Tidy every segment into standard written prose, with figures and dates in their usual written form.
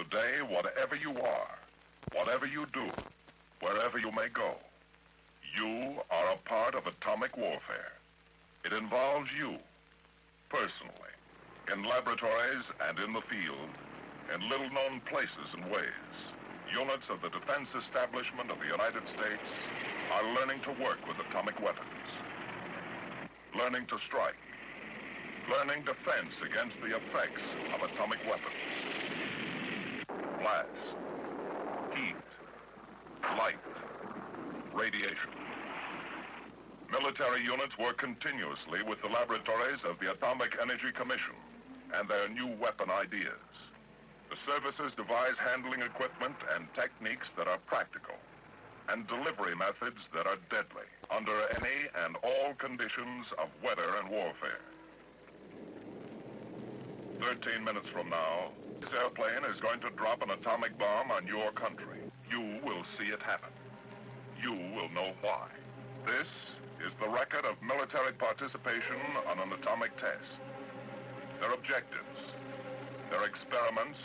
Today, whatever you are, whatever you do, wherever you may go, you are a part of atomic warfare. It involves you, personally, in laboratories and in the field, in little-known places and ways. Units of the defense establishment of the United States are learning to work with atomic weapons, learning to strike, learning defense against the effects of atomic weapons. Blast, heat, light, radiation. Military units work continuously with the laboratories of the Atomic Energy Commission and their new weapon ideas. The services devise handling equipment and techniques that are practical and delivery methods that are deadly under any and all conditions of weather and warfare. 13 minutes from now, this airplane is going to drop an atomic bomb on your country. You will see it happen. You will know why. This is the record of military participation on an atomic test. Their objectives, their experiments,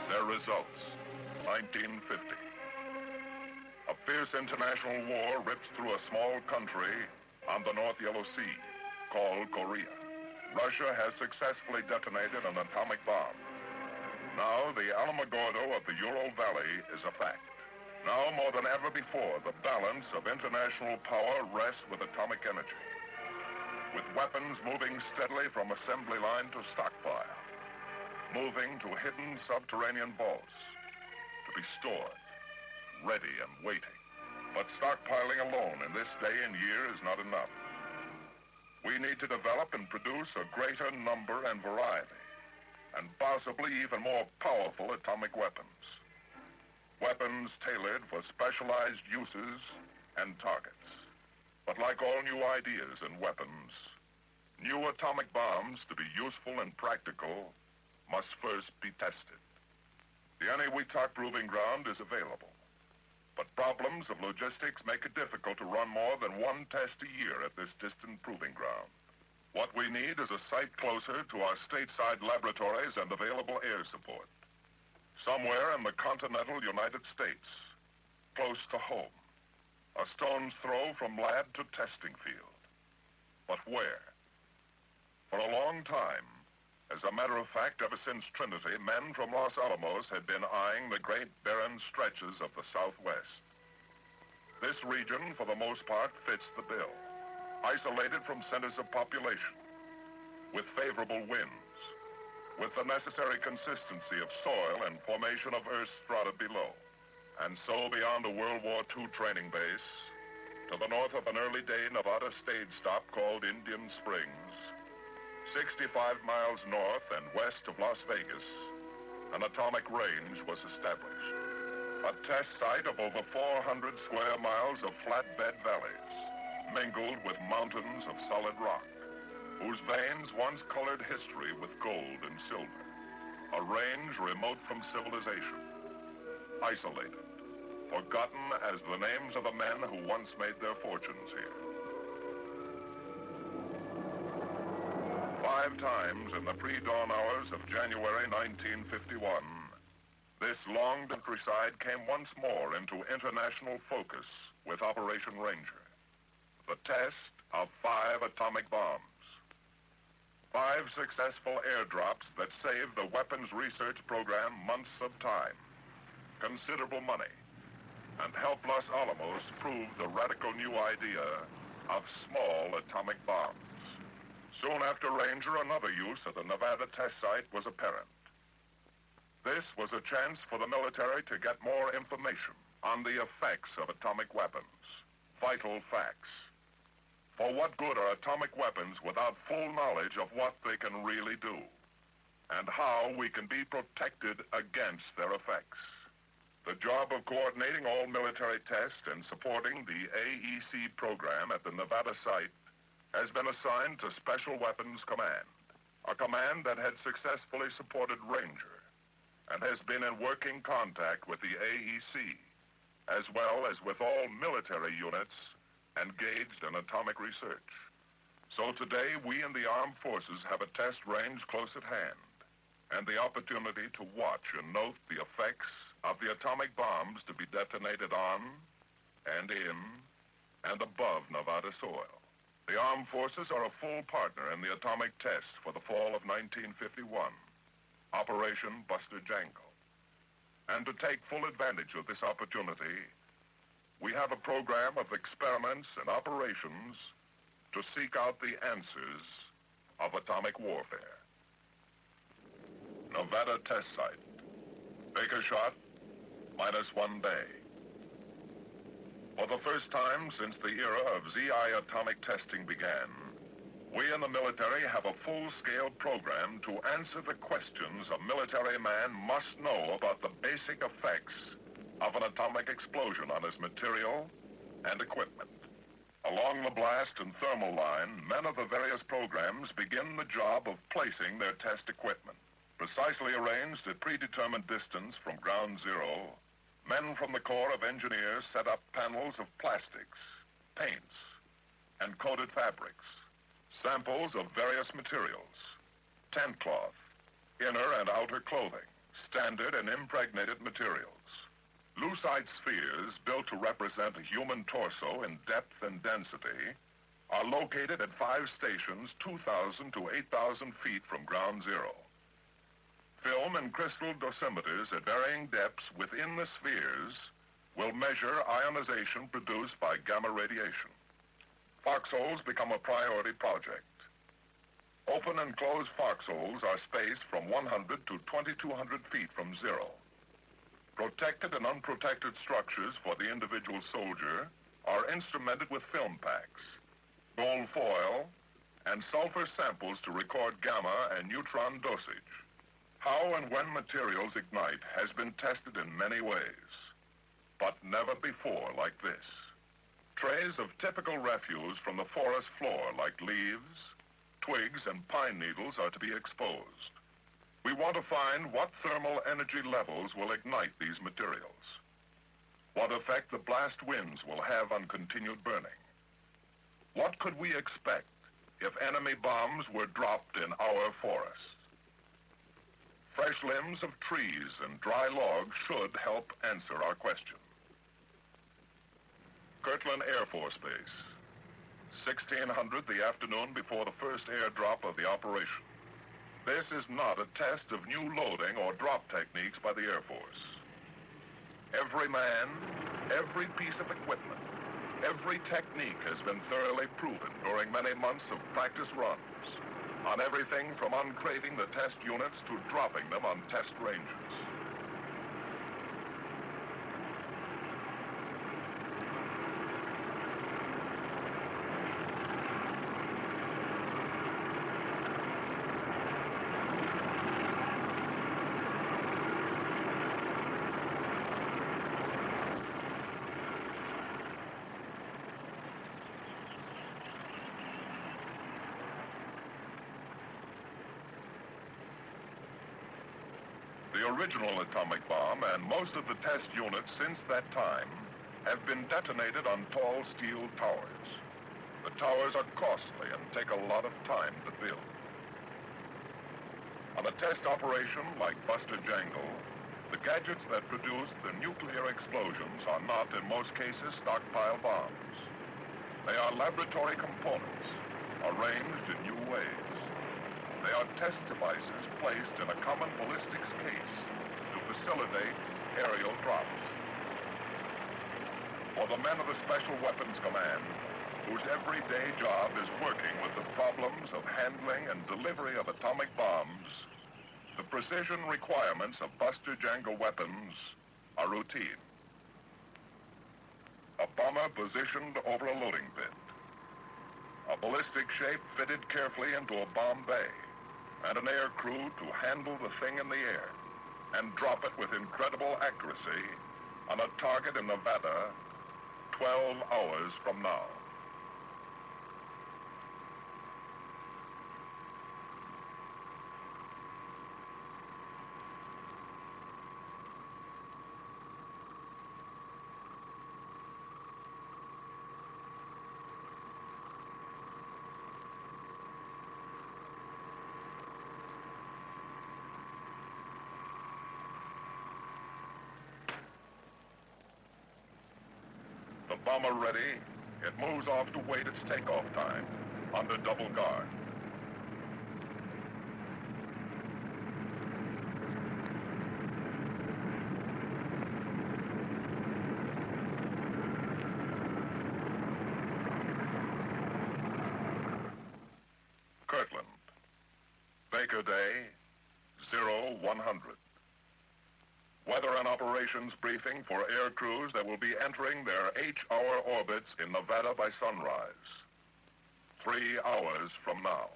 their results. 1950. A fierce international war rips through a small country on the North Yellow Sea called Korea. Russia has successfully detonated an atomic bomb. Now the Alamogordo of the Ural Valley is a fact. Now more than ever before, the balance of international power rests with atomic energy, with weapons moving steadily from assembly line to stockpile, moving to hidden subterranean vaults to be stored, ready and waiting. But stockpiling alone in this day and year is not enough. We need to develop and produce a greater number and variety, and possibly even more powerful atomic weapons. Weapons tailored for specialized uses and targets. But like all new ideas and weapons, new atomic bombs, to be useful and practical, must first be tested. The Eniwetok Proving Ground is available, but problems of logistics make it difficult to run more than one test a year at this distant proving ground. What we need is a site closer to our stateside laboratories and available air support. Somewhere in the continental United States, close to home, a stone's throw from lab to testing field. But where? For a long time, as a matter of fact, ever since Trinity, men from Los Alamos had been eyeing the great barren stretches of the Southwest. This region, for the most part, fits the bill. Isolated from centers of population, with favorable winds, with the necessary consistency of soil and formation of Earth's strata below. And so beyond a World War II training base, to the north of an early day Nevada stage stop called Indian Springs, 65 miles north and west of Las Vegas, an atomic range was established. A test site of over 400 square miles of flatbed valleys, mingled with mountains of solid rock, whose veins once colored history with gold and silver. A range remote from civilization, isolated, forgotten as the names of the men who once made their fortunes here. 5 times in the pre-dawn hours of January 1951, this long countryside came once more into international focus with Operation Ranger, the test of 5 atomic bombs. 5 successful airdrops that saved the weapons research program months of time, considerable money, and helped Los Alamos prove the radical new idea of small atomic bombs. Soon after Ranger, another use at the Nevada test site was apparent. This was a chance for the military to get more information on the effects of atomic weapons, vital facts. For what good are atomic weapons without full knowledge of what they can really do, and how we can be protected against their effects? The job of coordinating all military tests and supporting the AEC program at the Nevada site has been assigned to Special Weapons Command, a command that had successfully supported Ranger and has been in working contact with the AEC, as well as with all military units engaged in atomic research. So today, we in the armed forces have a test range close at hand, and the opportunity to watch and note the effects of the atomic bombs to be detonated on and in and above Nevada soil. The armed forces are a full partner in the atomic test for the fall of 1951, Operation Buster Jangle. And to take full advantage of this opportunity, we have a program of experiments and operations to seek out the answers of atomic warfare. Nevada test site. Baker shot, -1 day. For the first time since the era of ZI atomic testing began, we in the military have a full-scale program to answer the questions a military man must know about the basic effects of an atomic explosion on his material and equipment. Along the blast and thermal line, men of the various programs begin the job of placing their test equipment. Precisely arranged at predetermined distance from ground zero, men from the Corps of Engineers set up panels of plastics, paints, and coated fabrics, samples of various materials, tent cloth, inner and outer clothing, standard and impregnated materials. Lucite spheres built to represent a human torso in depth and density are located at 5 stations 2,000 to 8,000 feet from ground zero. Film and crystal dosimeters at varying depths within the spheres will measure ionization produced by gamma radiation. Foxholes become a priority project. Open and closed foxholes are spaced from 100 to 2,200 feet from zero. Protected and unprotected structures for the individual soldier are instrumented with film packs, gold foil, and sulfur samples to record gamma and neutron dosage. How and when materials ignite has been tested in many ways, but never before like this. Trays of typical refuse from the forest floor like leaves, twigs, and pine needles are to be exposed. We want to find what thermal energy levels will ignite these materials, what effect the blast winds will have on continued burning. What could we expect if enemy bombs were dropped in our forests? Fresh limbs of trees and dry logs should help answer our question. Kirtland Air Force Base, 1600 the afternoon before the first airdrop of the operation. This is not a test of new loading or drop techniques by the Air Force. Every man, every piece of equipment, every technique has been thoroughly proven during many months of practice runs on everything from uncrating the test units to dropping them on test ranges. The original atomic bomb and most of the test units since that time have been detonated on tall steel towers. The towers are costly and take a lot of time to build. On a test operation like Buster Jangle, the gadgets that produce the nuclear explosions are not, in most cases, stockpile bombs. They are laboratory components, arranged in new ways. They are test devices placed in a common ballistics case to facilitate aerial drops. For the men of the Special Weapons Command, whose everyday job is working with the problems of handling and delivery of atomic bombs, the precision requirements of Buster Jangle weapons are routine. A bomber positioned over a loading pit. A ballistic shape fitted carefully into a bomb bay, and an air crew to handle the thing in the air and drop it with incredible accuracy on a target in Nevada 12 hours from now. Bomber ready, it moves off to wait its takeoff time under double guard. Kirtland, Baker Day, 0100. Weather and operations briefing for air crews that will be entering their H-hour orbits in Nevada by sunrise. 3 hours from now.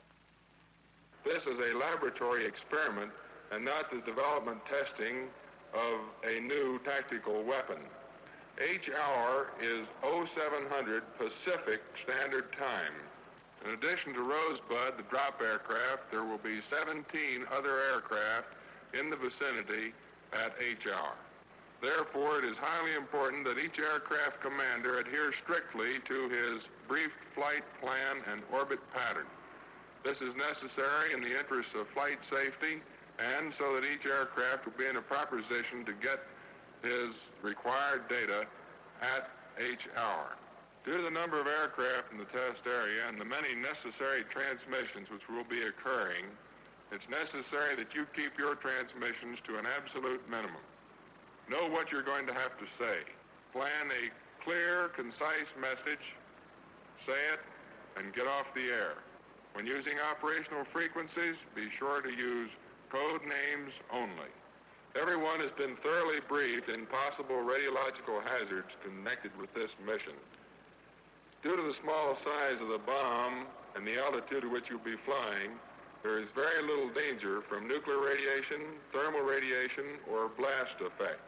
This is a laboratory experiment and not the development testing of a new tactical weapon. H-hour is 0700 Pacific Standard Time. In addition to Rosebud, the drop aircraft, there will be 17 other aircraft in the vicinity at H-hour. Therefore, it is highly important that each aircraft commander adhere strictly to his brief flight plan and orbit pattern. This is necessary in the interest of flight safety and so that each aircraft will be in a proper position to get his required data at H-hour. Due to the number of aircraft in the test area and the many necessary transmissions which will be occurring, it's necessary that you keep your transmissions to an absolute minimum. Know what you're going to have to say. Plan a clear, concise message, say it, and get off the air. When using operational frequencies, be sure to use code names only. Everyone has been thoroughly briefed in possible radiological hazards connected with this mission. Due to the small size of the bomb and the altitude at which you'll be flying, there is very little danger from nuclear radiation, thermal radiation, or blast effect.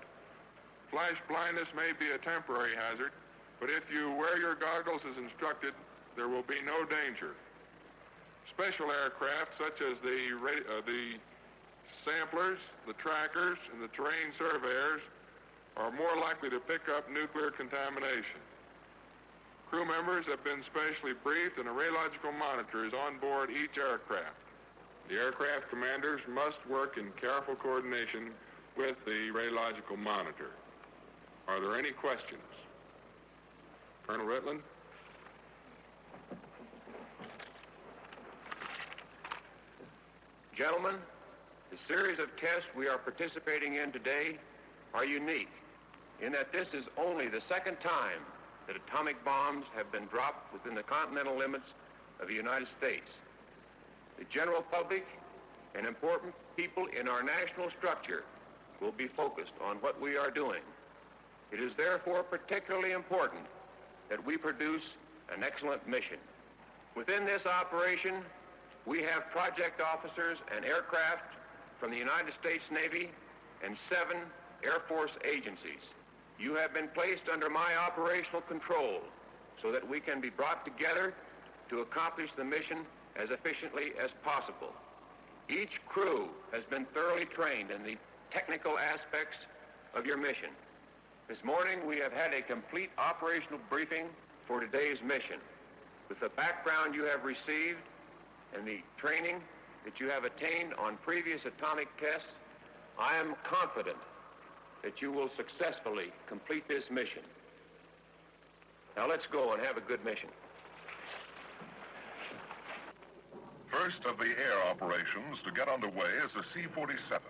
Flash blindness may be a temporary hazard, but if you wear your goggles as instructed, there will be no danger. Special aircraft such as the samplers, the trackers, and the terrain surveyors are more likely to pick up nuclear contamination. Crew members have been specially briefed and a radiological monitor is on board each aircraft. The aircraft commanders must work in careful coordination with the radiological monitor. Are there any questions? Colonel Ritland? Gentlemen, the series of tests we are participating in today are unique in that this is only the second time that atomic bombs have been dropped within the continental limits of the United States. The general public and important people in our national structure will be focused on what we are doing. It is therefore particularly important that we produce an excellent mission. Within this operation, we have project officers and aircraft from the United States Navy and 7 Air Force agencies. You have been placed under my operational control so that we can be brought together to accomplish the mission as efficiently as possible. Each crew has been thoroughly trained in the technical aspects of your mission. This morning we have had a complete operational briefing for today's mission. With the background you have received and the training that you have attained on previous atomic tests, I am confident that you will successfully complete this mission. Now let's go and have a good mission. First of the air operations to get underway is the C-47,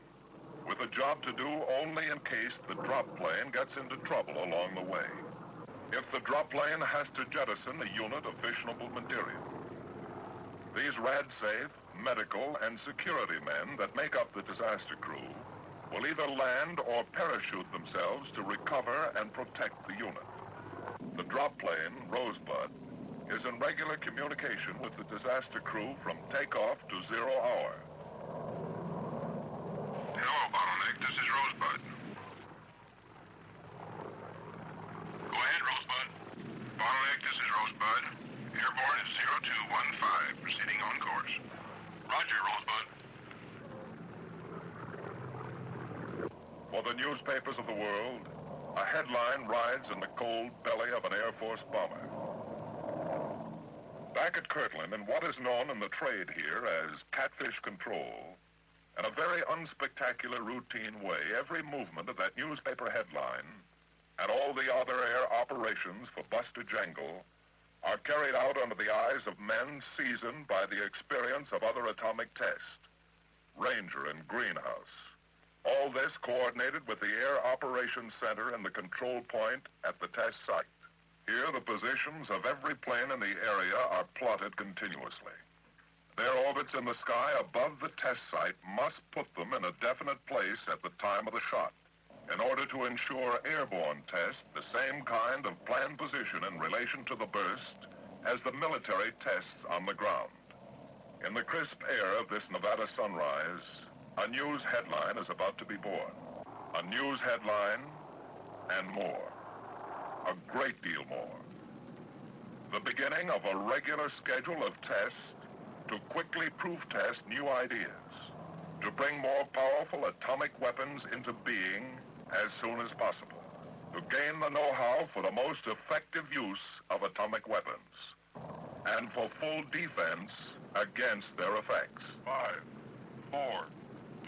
with a job to do only in case the drop plane gets into trouble along the way. If the drop plane has to jettison a unit of fissionable material. These rad-safe, medical, and security men that make up the disaster crew will either land or parachute themselves to recover and protect the unit. The drop plane, Rosebud, is in regular communication with the disaster crew from takeoff to 0 hour. Hello, Bottleneck. This is Rosebud. Go ahead, Rosebud. Bottleneck, this is Rosebud. Airborne is 0215, proceeding on course. Roger, Rosebud. For the newspapers of the world, a headline rides in the cold belly of an Air Force bomber. Back at Kirtland, in what is known in the trade here as catfish control, in a very unspectacular routine way, every movement of that newspaper headline and all the other air operations for Buster Jangle are carried out under the eyes of men seasoned by the experience of other atomic tests, Ranger and Greenhouse. All this coordinated with the Air Operations Center and the control point at the test site. Here, the positions of every plane in the area are plotted continuously. Their orbits in the sky above the test site must put them in a definite place at the time of the shot, in order to ensure airborne tests the same kind of planned position in relation to the burst as the military tests on the ground. In the crisp air of this Nevada sunrise, a news headline is about to be born. A news headline and more. A great deal more. The beginning of a regular schedule of tests to quickly proof test new ideas, to bring more powerful atomic weapons into being as soon as possible, to gain the know-how for the most effective use of atomic weapons, and for full defense against their effects. 5, 4,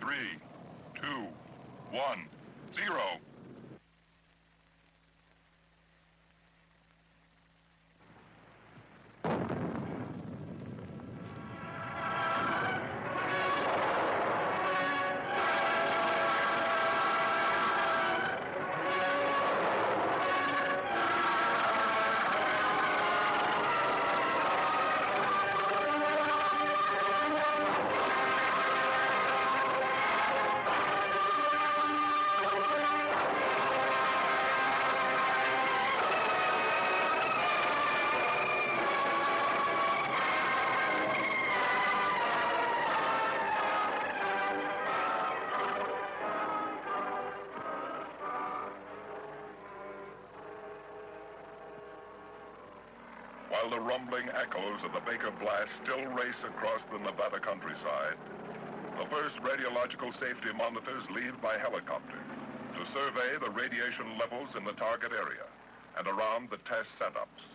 3, 2, 1, 0. While the rumbling echoes of the Baker blast still race across the Nevada countryside, the first radiological safety monitors leave by helicopter to survey the radiation levels in the target area and around the test setups.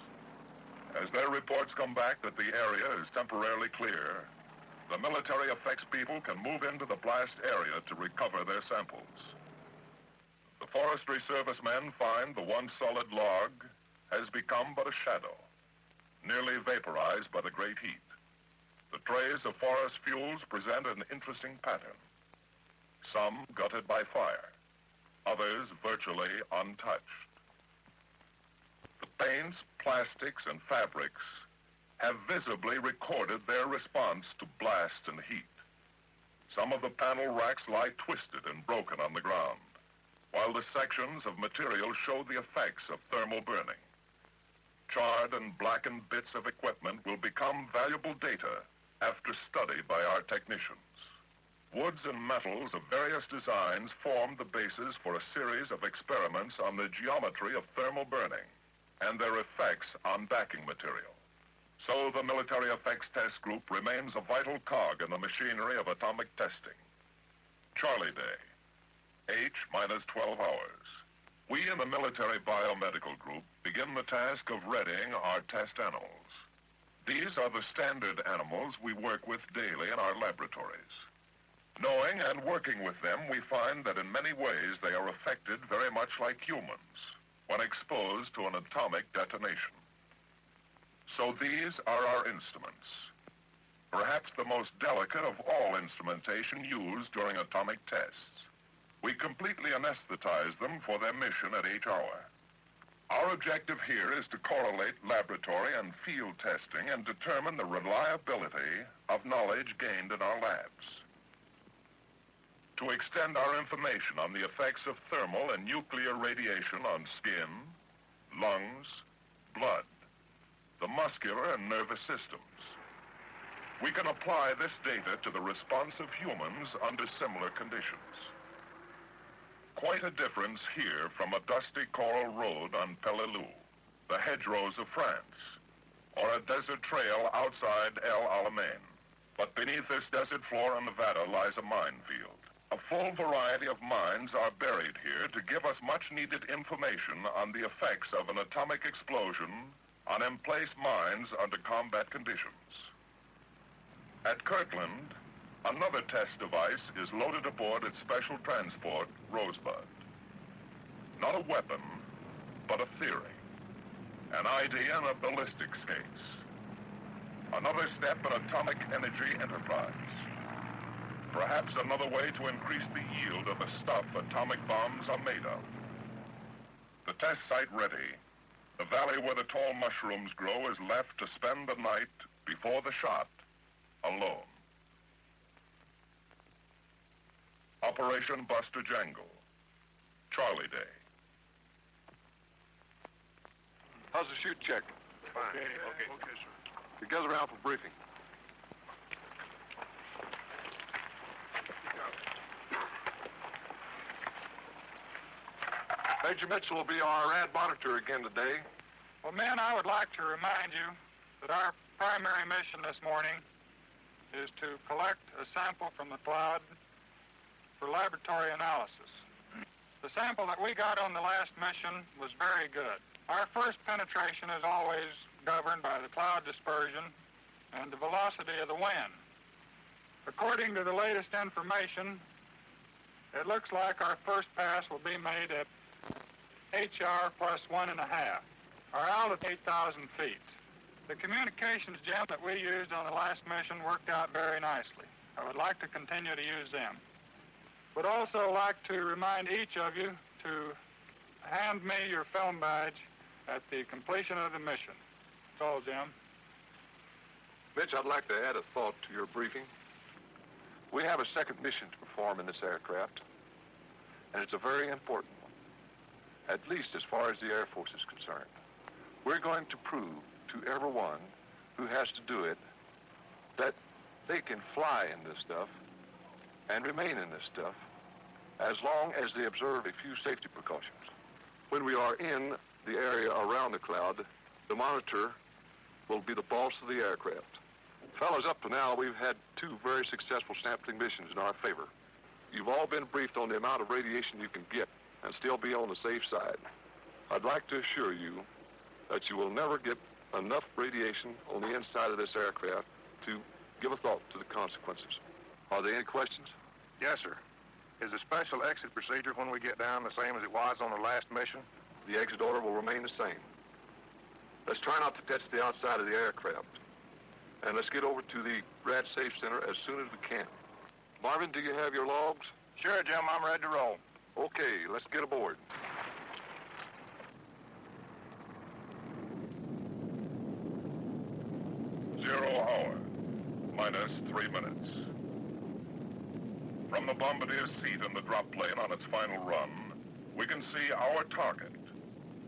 As their reports come back that the area is temporarily clear, the military effects people can move into the blast area to recover their samples. The Forestry Service men find the once solid log has become but a shadow, nearly vaporized by the great heat. The trays of forest fuels present an interesting pattern. Some gutted by fire, others virtually untouched. The paints, plastics, and fabrics have visibly recorded their response to blast and heat. Some of the panel racks lie twisted and broken on the ground, while the sections of material show the effects of thermal burning. Charred and blackened bits of equipment will become valuable data after study by our technicians. Woods and metals of various designs form the basis for a series of experiments on the geometry of thermal burning and their effects on backing material. So the Military Effects Test Group remains a vital cog in the machinery of atomic testing. Charlie Day, H minus 12 hours. We in the Military Biomedical Group begin the task of readying our test animals. These are the standard animals we work with daily in our laboratories. Knowing and working with them, we find that in many ways they are affected very much like humans when exposed to an atomic detonation. So these are our instruments, perhaps the most delicate of all instrumentation used during atomic tests. We completely anesthetize them for their mission at each hour. Our objective here is to correlate laboratory and field testing and determine the reliability of knowledge gained in our labs. To extend our information on the effects of thermal and nuclear radiation on skin, lungs, blood, the muscular and nervous systems. We can apply this data to the response of humans under similar conditions. Quite a difference here from a dusty coral road on Peleliu, the hedgerows of France, or a desert trail outside El Alamein. But beneath this desert floor in Nevada lies a minefield. A full variety of mines are buried here to give us much-needed information on the effects of an atomic explosion on emplaced mines under combat conditions. At Kirtland, another test device is loaded aboard its special transport, Rosebud. Not a weapon, but a theory, an idea in a ballistics case, another step in atomic energy enterprise, perhaps another way to increase the yield of the stuff atomic bombs are made of. The test site ready, the valley where the tall mushrooms grow is left to spend the night before the shot alone. Operation Buster Jangle, Charlie Day. How's the shoot check? Fine. Okay, sir. You gather around for briefing. Major Mitchell will be our rad monitor again today. Well, men, I would like to remind you that our primary mission this morning is to collect a sample from the cloud for laboratory analysis. The sample that we got on the last mission was very good. Our first penetration is always governed by the cloud dispersion and the velocity of the wind. According to the latest information, it looks like our first pass will be made at HR plus 1.5. Our altitude 8,000 feet. The communications gem that we used on the last mission worked out very nicely. I would like to continue to use them. Would also like to remind each of you to hand me your film badge at the completion of the mission. That's all, Jim. Mitch, I'd like to add a thought to your briefing. We have a second mission to perform in this aircraft, and it's a very important one, at least as far as the Air Force is concerned. We're going to prove to everyone who has to do it that they can fly in this stuff and remain in this stuff as long as they observe a few safety precautions. When we are in the area around the cloud, the monitor will be the boss of the aircraft. Fellas, up to now, we've had 2 very successful sampling missions in our favor. You've all been briefed on the amount of radiation you can get and still be on the safe side. I'd like to assure you that you will never get enough radiation on the inside of this aircraft to give a thought to the consequences. Are there any questions? Yes, sir. Is the special exit procedure when we get down the same as it was on the last mission? The exit order will remain the same. Let's try not to touch the outside of the aircraft. And let's get over to the Rad Safe Center as soon as we can. Marvin, do you have your logs? Sure, Jim. I'm ready to roll. Okay, let's get aboard. 0 hour, minus 3 minutes. From the bombardier's seat in the drop plane on its final run, we can see our target.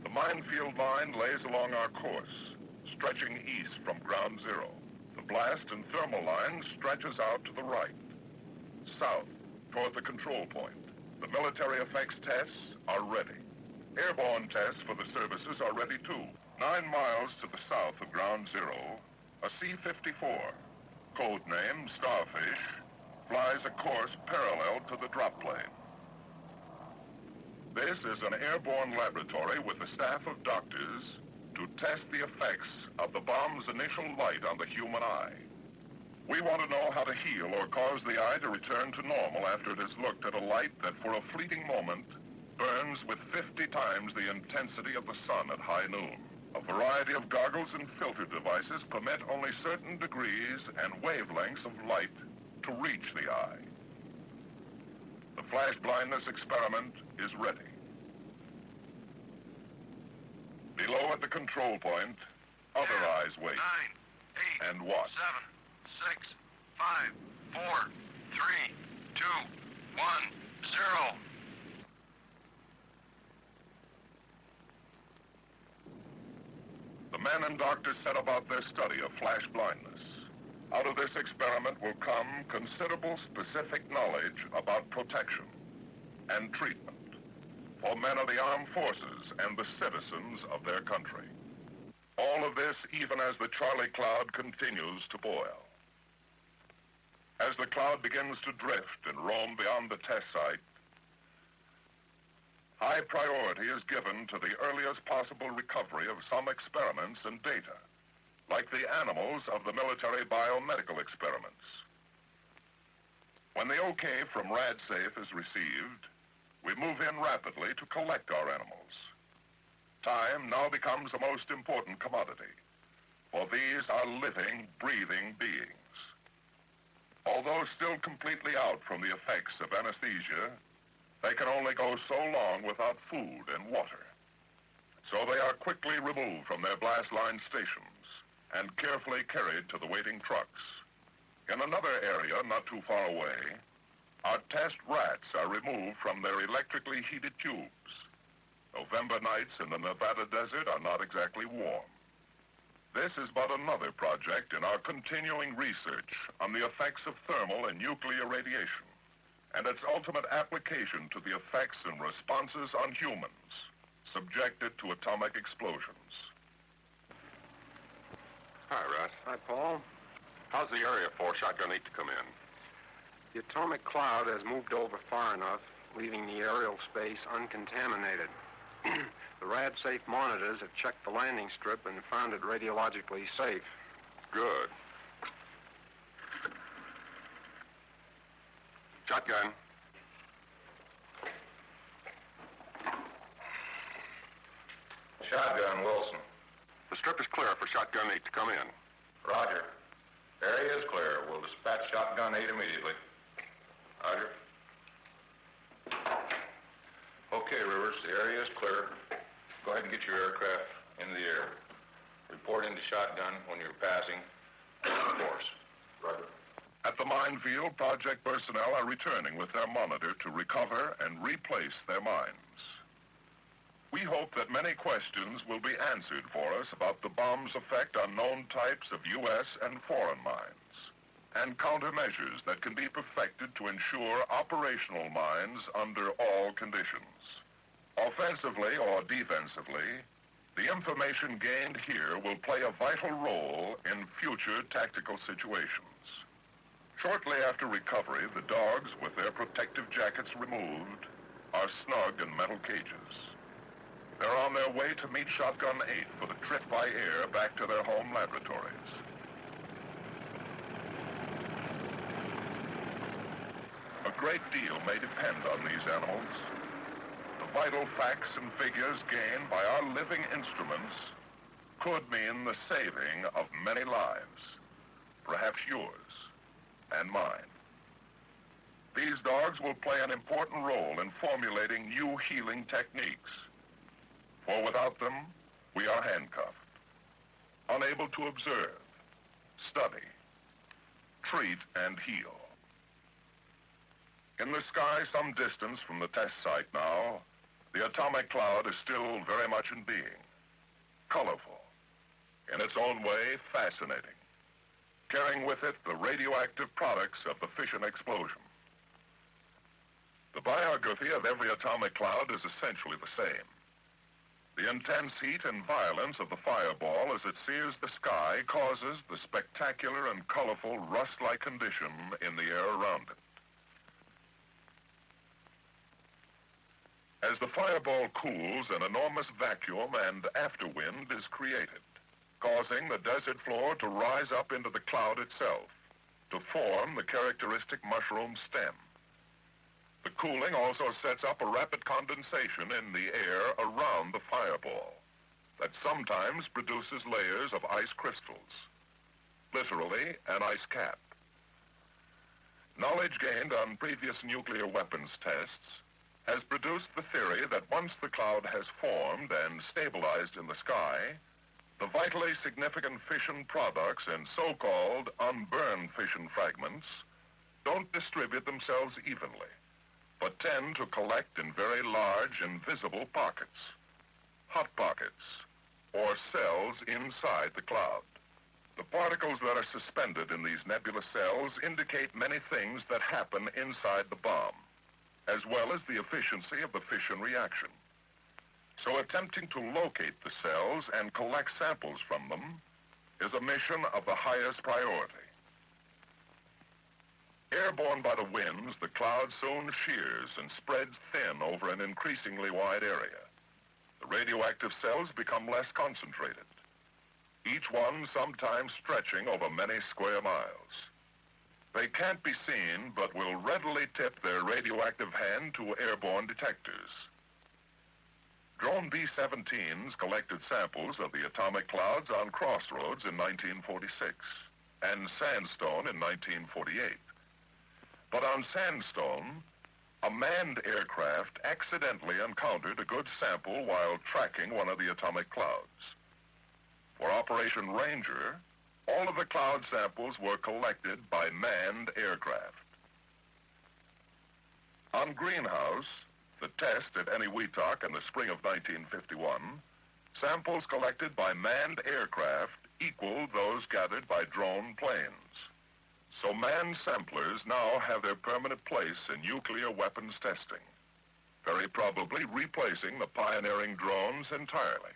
The minefield line lays along our course, stretching east from ground zero. The blast and thermal line stretches out to the right, south, toward the control point. The military effects tests are ready. Airborne tests for the services are ready too. 9 miles to the south of ground zero, a C-54, codename Starfish, flies a course parallel to the drop plane. This is an airborne laboratory with a staff of doctors to test the effects of the bomb's initial light on the human eye. We want to know how to heal or cause the eye to return to normal after it has looked at a light that for a fleeting moment burns with 50 times the intensity of the sun at high noon. A variety of goggles and filter devices permit only certain degrees and wavelengths of light to reach the eye. The flash blindness experiment is ready. Below at the control point, other 10, eyes wait 9, 8, and watch. 7, 6, 5, 4, 3, 2, 1, 0. The men and doctors set about their study of flash blindness. Out of this experiment will come considerable specific knowledge about protection and treatment for men of the armed forces and the citizens of their country. All of this even as the Charlie cloud continues to boil. As the cloud begins to drift and roam beyond the test site, high priority is given to the earliest possible recovery of some experiments and data, like the animals of the military biomedical experiments. When the okay from RadSafe is received, we move in rapidly to collect our animals. Time now becomes the most important commodity, for these are living, breathing beings. Although still completely out from the effects of anesthesia, they can only go so long without food and water. So they are quickly removed from their blast line stations and carefully carried to the waiting trucks. In another area not too far away, our test rats are removed from their electrically heated tubes. November nights in the Nevada desert are not exactly warm. This is but another project in our continuing research on the effects of thermal and nuclear radiation and its ultimate application to the effects and responses on humans subjected to atomic explosions. Hi, Russ. Hi, Paul. How's the area for Shotgun 8 to come in? The atomic cloud has moved over far enough, leaving the aerial space uncontaminated. The rad-safe monitors have checked the landing strip and found it radiologically safe. Good. Shotgun. Shotgun, Wilson. The strip is clear for Shotgun 8 to come in. Roger. Area is clear. We'll dispatch Shotgun 8 immediately. Roger. Okay, Rivers, the area is clear. Go ahead and get your aircraft in the air. Report into Shotgun when you're passing the course. Roger. At the minefield, project personnel are returning with their monitor to recover and replace their mines. We hope that many questions will be answered for us about the bomb's effect on known types of U.S. and foreign mines, and countermeasures that can be perfected to ensure operational mines under all conditions. Offensively or defensively, the information gained here will play a vital role in future tactical situations. Shortly after recovery, the dogs, with their protective jackets removed, are snug in metal cages. They're on their way to meet Shotgun 8 for the trip by air back to their home laboratories. A great deal may depend on these animals. The vital facts and figures gained by our living instruments could mean the saving of many lives, perhaps yours and mine. These dogs will play an important role in formulating new healing techniques. For without them, we are handcuffed, unable to observe, study, treat, and heal. In the sky some distance from the test site now, the atomic cloud is still very much in being, colorful, in its own way fascinating, carrying with it the radioactive products of the fission explosion. The biography of every atomic cloud is essentially the same. The intense heat and violence of the fireball as it sears the sky causes the spectacular and colorful rust-like condition in the air around it. As the fireball cools, an enormous vacuum and afterwind is created, causing the desert floor to rise up into the cloud itself, to form the characteristic mushroom stem. The cooling also sets up a rapid condensation in the air around the fireball that sometimes produces layers of ice crystals, literally an ice cap. Knowledge gained on previous nuclear weapons tests has produced the theory that once the cloud has formed and stabilized in the sky, the vitally significant fission products and so-called unburned fission fragments don't distribute themselves evenly, but tend to collect in very large and visible pockets, hot pockets, or cells inside the cloud. The particles that are suspended in these nebulous cells indicate many things that happen inside the bomb, as well as the efficiency of the fission reaction. So attempting to locate the cells and collect samples from them is a mission of the highest priority. Airborne by the winds, the cloud soon shears and spreads thin over an increasingly wide area. The radioactive cells become less concentrated, each one sometimes stretching over many square miles. They can't be seen, but will readily tip their radioactive hand to airborne detectors. Drone B-17s collected samples of the atomic clouds on Crossroads in 1946 and Sandstone in 1948. But on Sandstone, a manned aircraft accidentally encountered a good sample while tracking one of the atomic clouds. For Operation Ranger, all of the cloud samples were collected by manned aircraft. On Greenhouse, the test at Eniwetok in the spring of 1951, samples collected by manned aircraft equaled those gathered by drone planes. So manned samplers now have their permanent place in nuclear weapons testing, very probably replacing the pioneering drones entirely.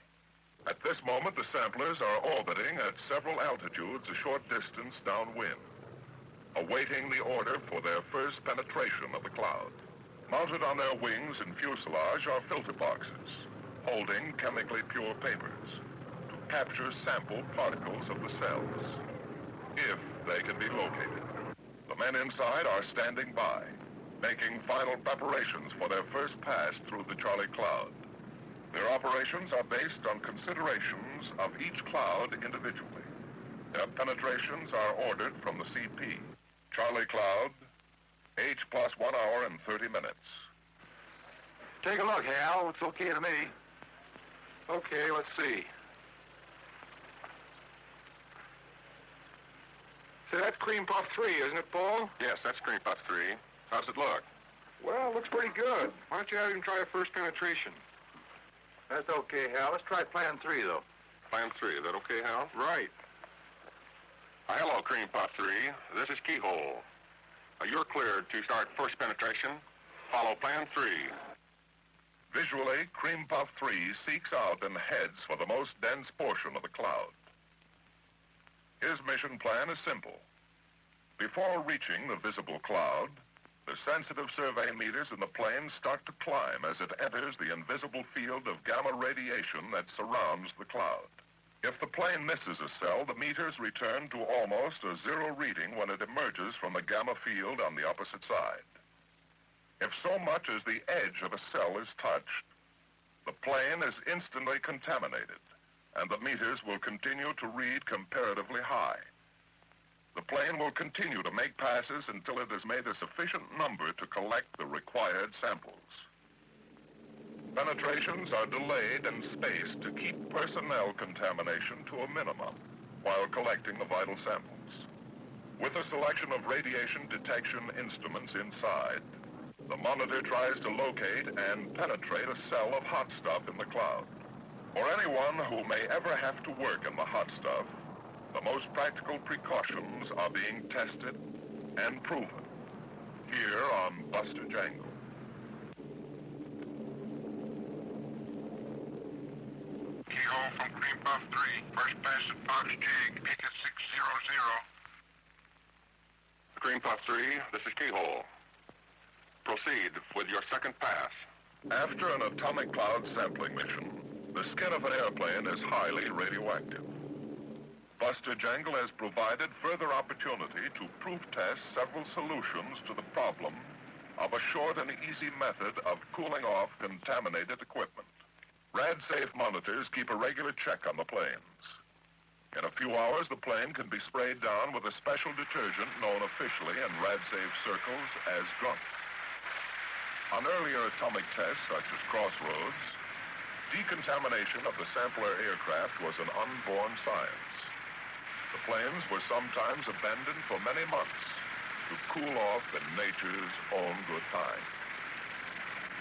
At this moment, the samplers are orbiting at several altitudes a short distance downwind, awaiting the order for their first penetration of the cloud. Mounted on their wings and fuselage are filter boxes, holding chemically pure papers to capture sample particles of the cells, if they can be located. The men inside are standing by, making final preparations for their first pass through the Charlie Cloud. Their operations are based on considerations of each cloud individually. Their penetrations are ordered from the CP. Charlie Cloud, H plus 1 hour and 30 minutes. Take a look, Hal. It's okay to me. Okay, let's see. Say, that's Cream Puff 3, isn't it, Paul? Yes, that's Cream Puff 3. How's it look? Well, it looks pretty good. Why don't you have him try a first penetration? That's okay, Hal. Let's try Plan 3, though. Plan 3, is that okay, Hal? Right. Hello, Cream Puff 3. This is Keyhole. You're cleared to start first penetration. Follow Plan 3. Visually, Cream Puff 3 seeks out and heads for the most dense portion of the cloud. His mission plan is simple. Before reaching the visible cloud, the sensitive survey meters in the plane start to climb as it enters the invisible field of gamma radiation that surrounds the cloud. If the plane misses a cell, the meters return to almost a zero reading when it emerges from the gamma field on the opposite side. If so much as the edge of a cell is touched, the plane is instantly contaminated, and the meters will continue to read comparatively high. The plane will continue to make passes until it has made a sufficient number to collect the required samples. Penetrations are delayed and spaced to keep personnel contamination to a minimum while collecting the vital samples. With a selection of radiation detection instruments inside, the monitor tries to locate and penetrate a cell of hot stuff in the cloud. For anyone who may ever have to work in the hot stuff, the most practical precautions are being tested and proven here on Buster Jangle. Keyhole from Cream Puff 3. First pass at Fox Jig. Pick at 600. Cream Puff 3, this is Keyhole. Proceed with your second pass. After an atomic cloud sampling mission, the skin of an airplane is highly radioactive. Buster Jangle has provided further opportunity to proof test several solutions to the problem of a short and easy method of cooling off contaminated equipment. RadSafe monitors keep a regular check on the planes. In a few hours, the plane can be sprayed down with a special detergent known officially in RadSafe circles as Drunk. On earlier atomic tests, such as Crossroads, decontamination of the sampler aircraft was an unborn science. The planes were sometimes abandoned for many months to cool off in nature's own good time.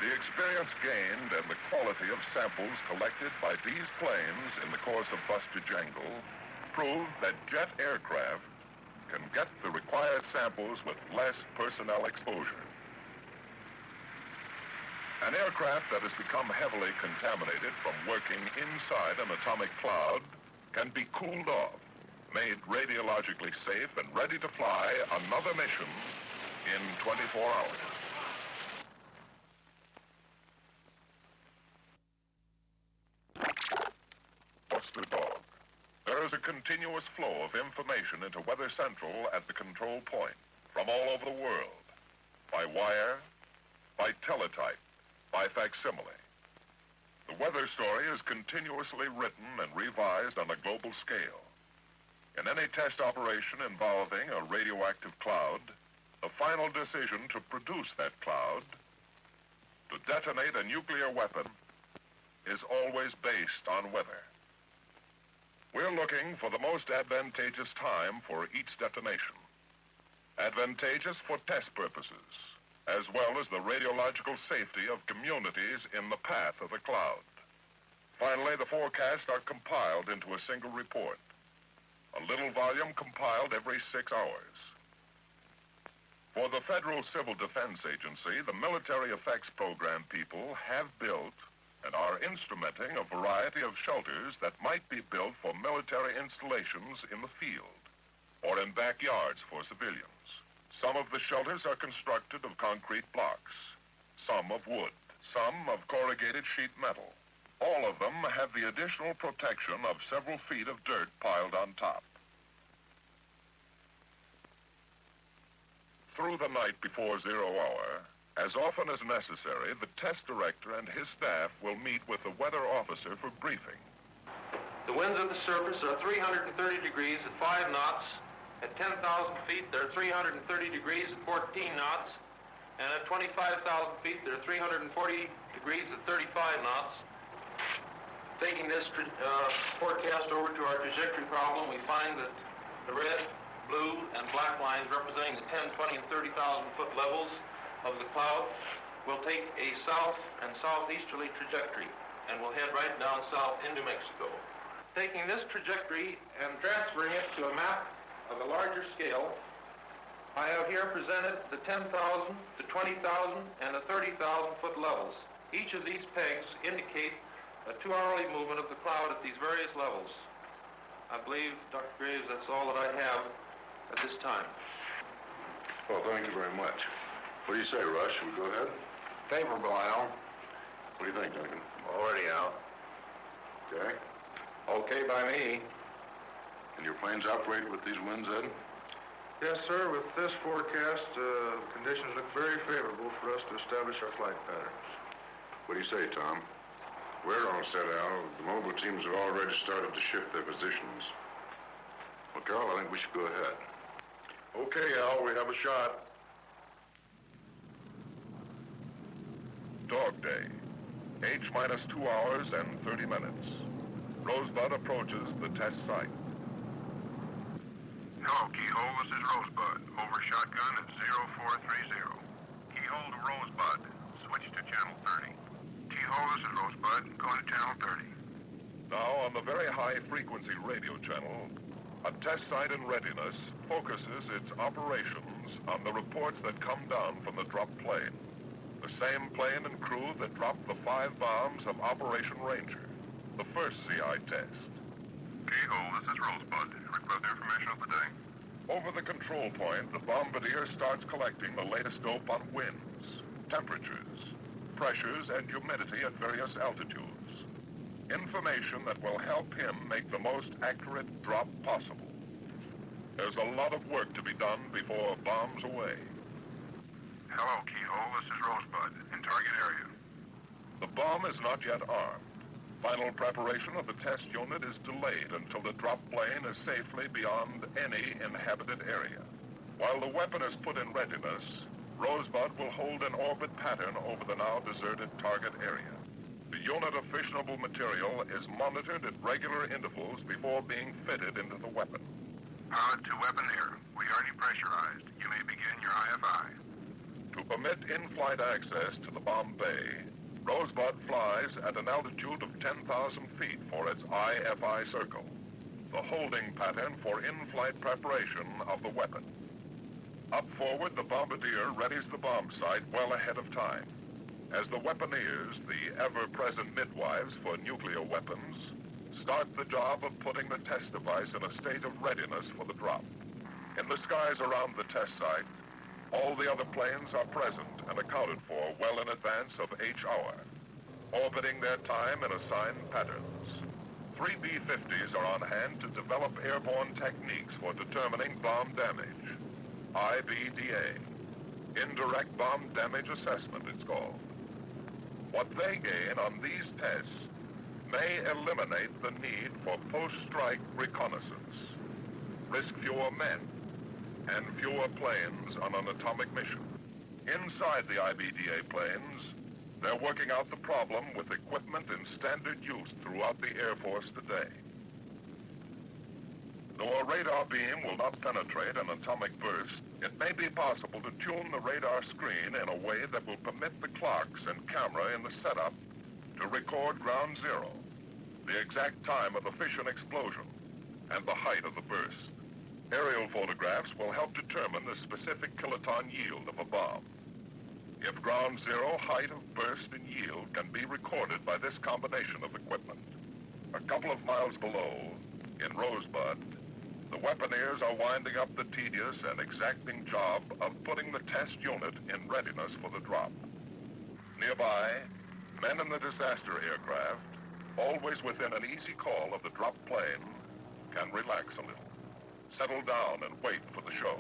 The experience gained and the quality of samples collected by these planes in the course of Buster Jangle prove that jet aircraft can get the required samples with less personnel exposure. An aircraft that has become heavily contaminated from working inside an atomic cloud can be cooled off, made radiologically safe and ready to fly another mission in 24 hours. Buster Dog. There is a continuous flow of information into Weather Central at the control point from all over the world, by wire, by teletype, by facsimile. The weather story is continuously written and revised on a global scale. In any test operation involving a radioactive cloud, the final decision to produce that cloud, to detonate a nuclear weapon, is always based on weather. We're looking for the most advantageous time for each detonation. Advantageous for test purposes, as well as the radiological safety of communities in the path of the cloud. Finally, the forecasts are compiled into a single report, a little volume compiled every 6 hours. For the Federal Civil Defense Agency, the Military Effects Program people have built and are instrumenting a variety of shelters that might be built for military installations in the field or in backyards for civilians. Some of the shelters are constructed of concrete blocks, some of wood, some of corrugated sheet metal. All of them have the additional protection of several feet of dirt piled on top. Through the night before 0 hour, as often as necessary, the test director and his staff will meet with the weather officer for briefing. The winds at the surface are 330 degrees at 5 knots. At 10,000 feet, they're 330 degrees at 14 knots. And at 25,000 feet, they're 340 degrees at 35 knots. Taking this forecast over to our trajectory problem, we find that the red, blue, and black lines representing the 10, 20, and 30,000 foot levels of the cloud will take a south and southeasterly trajectory and will head right down south into Mexico. Taking this trajectory and transferring it to a map of a larger scale, I have here presented the 10,000, the 20,000, and the 30,000 foot levels. Each of these pegs indicate a 2-hourly movement of the cloud at these various levels. I believe, Dr. Graves, that's all that I have at this time. Well, thank you very much. What do you say, Rush? Should we go ahead? Favorable, Al. What do you think, Duncan? Already, Al. Okay. Okay by me. Can your planes operate with these winds, Ed? Yes, sir. With this forecast, conditions look very favorable for us to establish our flight patterns. What do you say, Tom? We're all set, Al. The mobile teams have already started to shift their positions. Well, Carl, I think we should go ahead. Okay, Al, we have a shot. Dog Day. H-minus 2 hours and 30 minutes. Rosebud approaches the test site. Hello, Keyhole. This is Rosebud. Over shotgun at 0430. Keyhole to Rosebud. Switch to channel 30. Keyhole, this is Rosebud. Going to channel 30. Now, on the very high-frequency radio channel, a test site in readiness focuses its operations on the reports that come down from the dropped plane. The same plane and crew that dropped the 5 bombs of Operation Ranger, the first CI test. Keyhole, this is Rosebud. Request information of the day. Over the control point, the bombardier starts collecting the latest dope on winds, temperatures, pressures, and humidity at various altitudes. Information that will help him make the most accurate drop possible. There's a lot of work to be done before bombs away. Hello, Keyhole. This is Rosebud. In target area. The bomb is not yet armed. Final preparation of the test unit is delayed until the drop plane is safely beyond any inhabited area. While the weapon is put in readiness, Rosebud will hold an orbit pattern over the now deserted target area. The unit of fissionable material is monitored at regular intervals before being fitted into the weapon. Pilot to weaponeer. We are depressurized. You may begin your IFI. To permit in-flight access to the bomb bay, Rosebud flies at an altitude of 10,000 feet for its IFI circle, the holding pattern for in-flight preparation of the weapon. Up forward, the bombardier readies the bomb site well ahead of time. As the weaponeers, the ever-present midwives for nuclear weapons, start the job of putting the test device in a state of readiness for the drop. In the skies around the test site, all the other planes are present and accounted for well in advance of H-hour, orbiting their time in assigned patterns. 3 B-50s are on hand to develop airborne techniques for determining bomb damage. IBDA. Indirect Bomb Damage Assessment, it's called. What they gain on these tests may eliminate the need for post-strike reconnaissance, risk fewer men, and fewer planes on an atomic mission. Inside the IBDA planes, they're working out the problem with equipment in standard use throughout the Air Force today. Though a radar beam will not penetrate an atomic burst, it may be possible to tune the radar screen in a way that will permit the clocks and camera in the setup to record ground zero, the exact time of the fission explosion, and the height of the burst. Aerial photographs will help determine the specific kiloton yield of a bomb. If ground zero, height of burst, and yield can be recorded by this combination of equipment. A couple of miles below, in Rosebud, the weaponeers are winding up the tedious and exacting job of putting the test unit in readiness for the drop. Nearby, men in the disaster aircraft, always within an easy call of the dropped plane, can relax a little, settle down and wait for the show.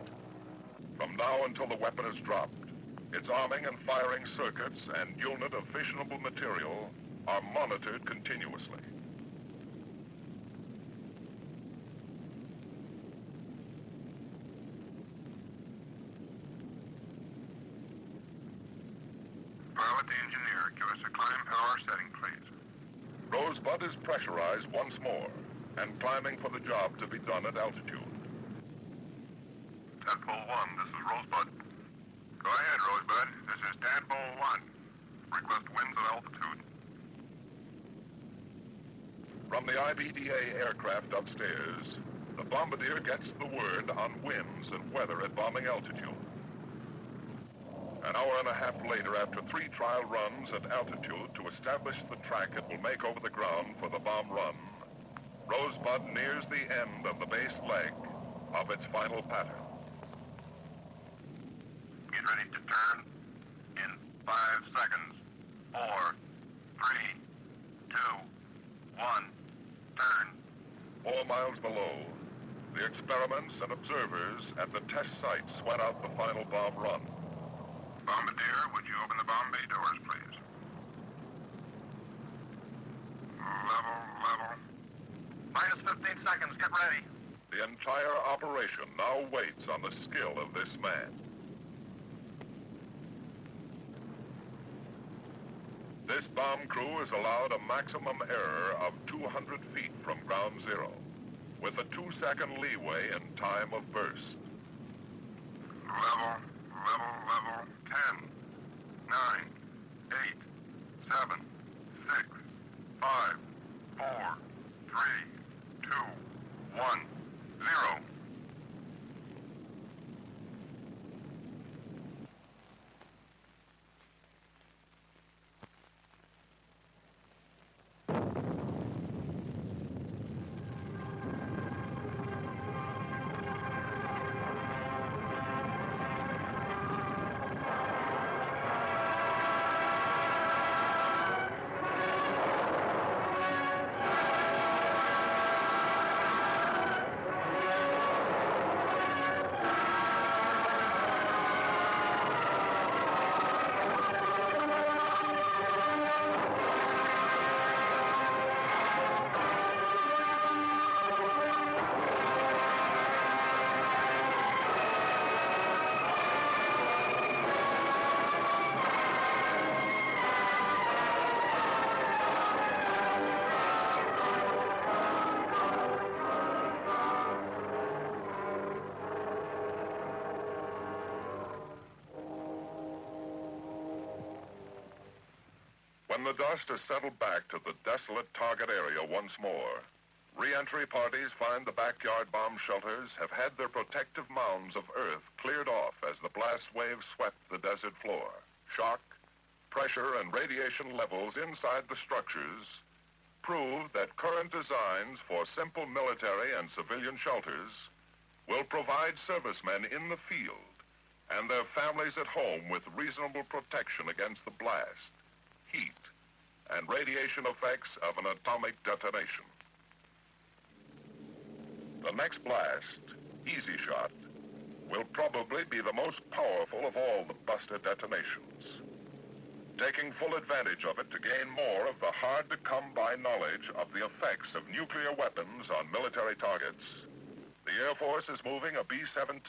From now until the weapon is dropped, its arming and firing circuits and unit of fissionable material are monitored continuously. Pilot, the engineer, give us a climb power setting, please. Rosebud is pressurized once more and climbing for the job to be done at altitude. Tadpole 1, this is Rosebud. Go ahead, Rosebud. This is Tadpole 1. Request winds at altitude. From the IBDA aircraft upstairs, the bombardier gets the word on winds and weather at bombing altitude. An hour and a half later, after 3 trial runs at altitude to establish the track it will make over the ground for the bomb run, Rosebud nears the end of the base leg of its final pattern. Get ready to turn in 5 seconds. 4, 3, 2, 1, turn. 4 miles below, the experiments and observers at the test site sweat out the final bomb run. Bombardier, would you open the bomb bay doors, please? Level. Minus 15 seconds, get ready. The entire operation now waits on the skill of this man. This bomb crew is allowed a maximum error of 200 feet from ground zero, with a 2-second leeway in time of burst. Level. 10, 9, 8, 7, 6, 5, 4, 3, 2, 1, 0. When the dust has settled back to the desolate target area once more, re-entry parties find the backyard bomb shelters have had their protective mounds of earth cleared off as the blast waves swept the desert floor. Shock, pressure, and radiation levels inside the structures prove that current designs for simple military and civilian shelters will provide servicemen in the field and their families at home with reasonable protection against the blast, heat, and radiation effects of an atomic detonation. The next blast, Easy Shot, will probably be the most powerful of all the Buster detonations. taking full advantage of it to gain more of the hard-to-come-by knowledge of the effects of nuclear weapons on military targets, the Air Force is moving a B-17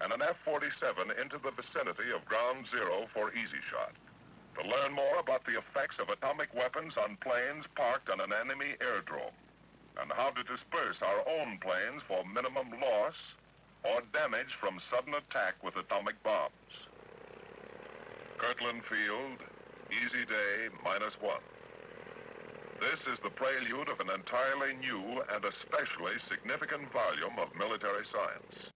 and an F-47 into the vicinity of Ground Zero for Easy Shot to learn more about the effects of atomic weapons on planes parked on an enemy airdrome and how to disperse our own planes for minimum loss or damage from sudden attack with atomic bombs. Kirtland Field, Easy Day -1. This is the prelude of an entirely new and especially significant volume of military science.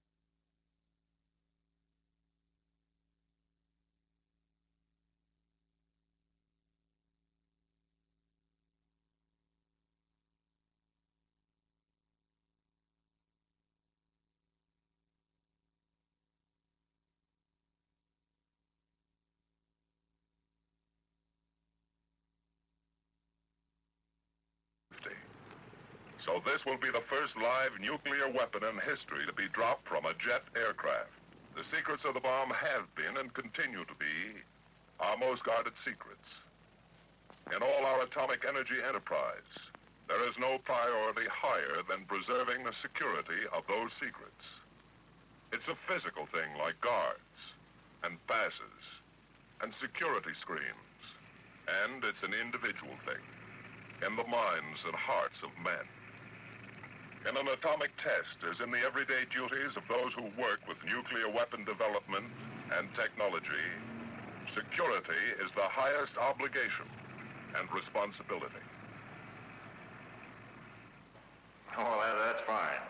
So this will be the first live nuclear weapon in history to be dropped from a jet aircraft. The secrets of the bomb have been and continue to be our most guarded secrets. In all our atomic energy enterprise, there is no priority higher than preserving the security of those secrets. It's a physical thing like guards and passes and security screens. And it's an individual thing in the minds and hearts of men. In an atomic test, as in the everyday duties of those who work with nuclear weapon development and technology, security is the highest obligation and responsibility. Oh, that's fine.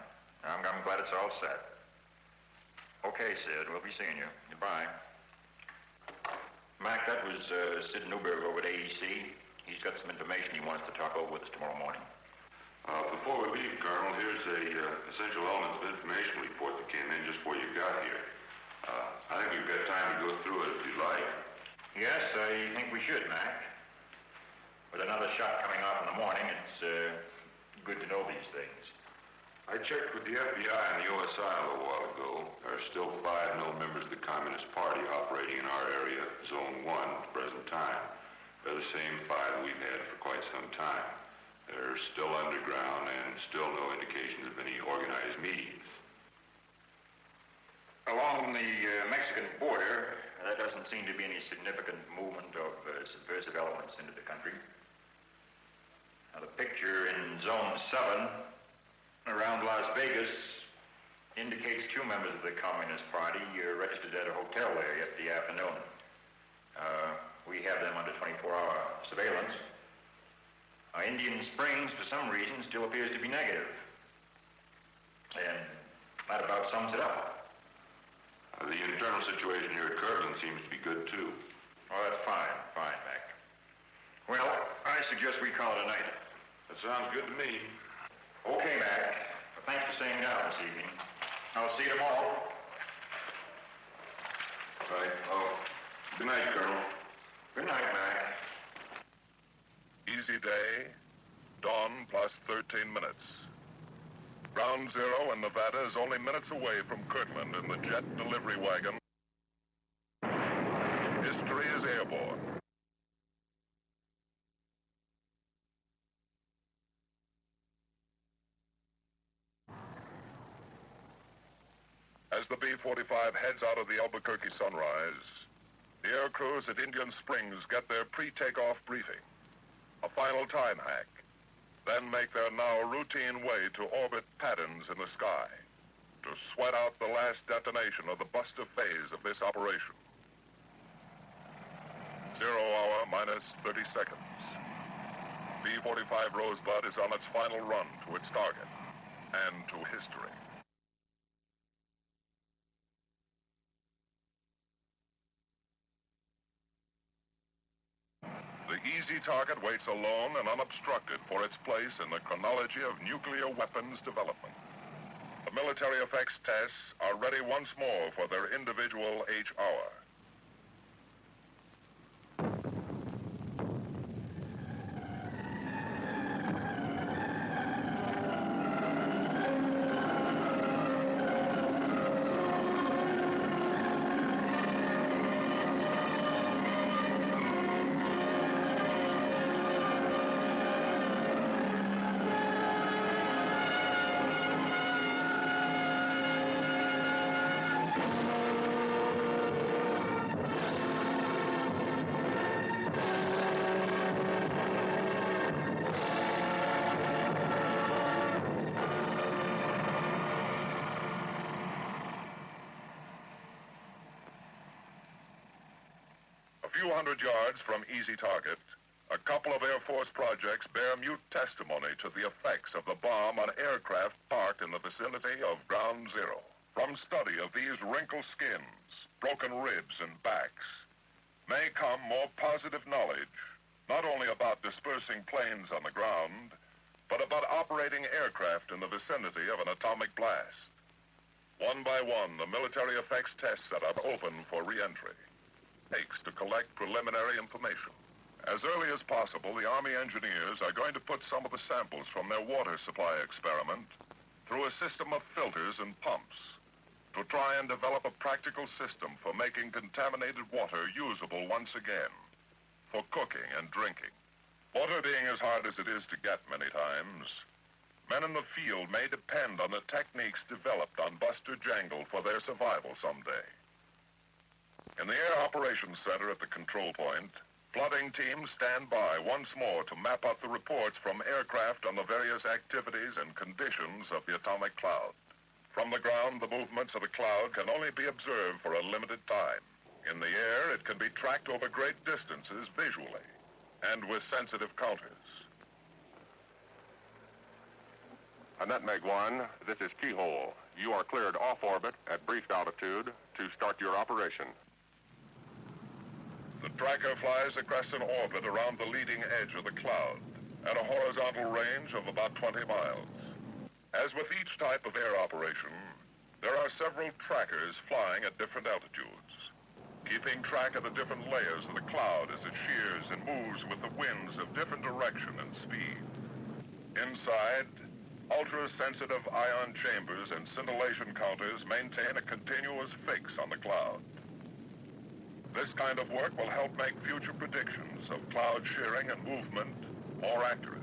I'm glad it's all set. Okay, Sid, we'll be seeing you. Goodbye. Mac, that was Sid Newberg over at AEC. He's got some information he wants to talk over with us tomorrow morning. Before we leave, Colonel, here's a essential elements of information report that came in just before you got here. I think we've got time to go through it if you'd like. Yes, I think we should, Mac. With another shot coming off in the morning, it's good to know these things. I checked with the FBI and the OSI a little while ago. There are still 5 known members of the Communist Party operating in our area, Zone 1, at the present time. They're the same 5 that we've had for quite some time. They're still underground and still no indications of any organized meetings. Along the Mexican border, there doesn't seem to be any significant movement of subversive elements into the country. Now, the picture in Zone 7 around Las Vegas indicates 2 members of the Communist Party registered at a hotel there yesterday afternoon. We have them under 24-hour surveillance. Indian Springs, for some reason, still appears to be negative. And that about sums it up. The internal situation here at Kirtland seems to be good, too. Oh, that's fine, Mac. Well, I suggest we call it a night. That sounds good to me. Okay, Mac. Thanks for staying down this evening. I'll see you tomorrow. Right. Oh, good night, Colonel. Good night, Mac. Easy Day, dawn plus 13 minutes. Ground Zero in Nevada is only minutes away from Kirtland in the jet delivery wagon. History is airborne. As the B-45 heads out of the Albuquerque Sunrise, the air crews at Indian Springs get their pre-takeoff briefing, a final time hack, then make their now routine way to orbit patterns in the sky to sweat out the last detonation of the buster phase of this operation. 0 hour minus 30 seconds. B-45 Rosebud is on its final run to its target and to history. The easy target waits alone and unobstructed for its place in the chronology of nuclear weapons development. The military effects tests are ready once more for their individual H hour. few hundred yards from easy target, a couple of Air Force projects bear mute testimony to the effects of the bomb on aircraft parked in the vicinity of Ground Zero. From study of these wrinkled skins, broken ribs, and backs, may come more positive knowledge, not only about dispersing planes on the ground, but about operating aircraft in the vicinity of an atomic blast. One by one, the military effects tests that are open for re-entry takes to collect preliminary information. As early as possible, the Army engineers are going to put some of the samples from their water supply experiment through a system of filters and pumps to try and develop a practical system for making contaminated water usable once again for cooking and drinking. Water being as hard as it is to get many times, men in the field may depend on the techniques developed on Buster Jangle for their survival someday. In the Air Operations Center at the control point, flooding teams stand by once more to map out the reports from aircraft on the various activities and conditions of the atomic cloud. From the ground, the movements of the cloud can only be observed for a limited time. In the air, it can be tracked over great distances visually and with sensitive counters. Nutmeg 1, this is Keyhole. You are cleared off orbit at brief altitude to start your operation. The tracker flies across an orbit around the leading edge of the cloud at a horizontal range of about 20 miles. As with each type of air operation, there are several trackers flying at different altitudes, keeping track of the different layers of the cloud as it shears and moves with the winds of different direction and speed. Inside, ultra-sensitive ion chambers and scintillation counters maintain a continuous fix on the cloud. This kind of work will help make future predictions of cloud shearing and movement more accurate,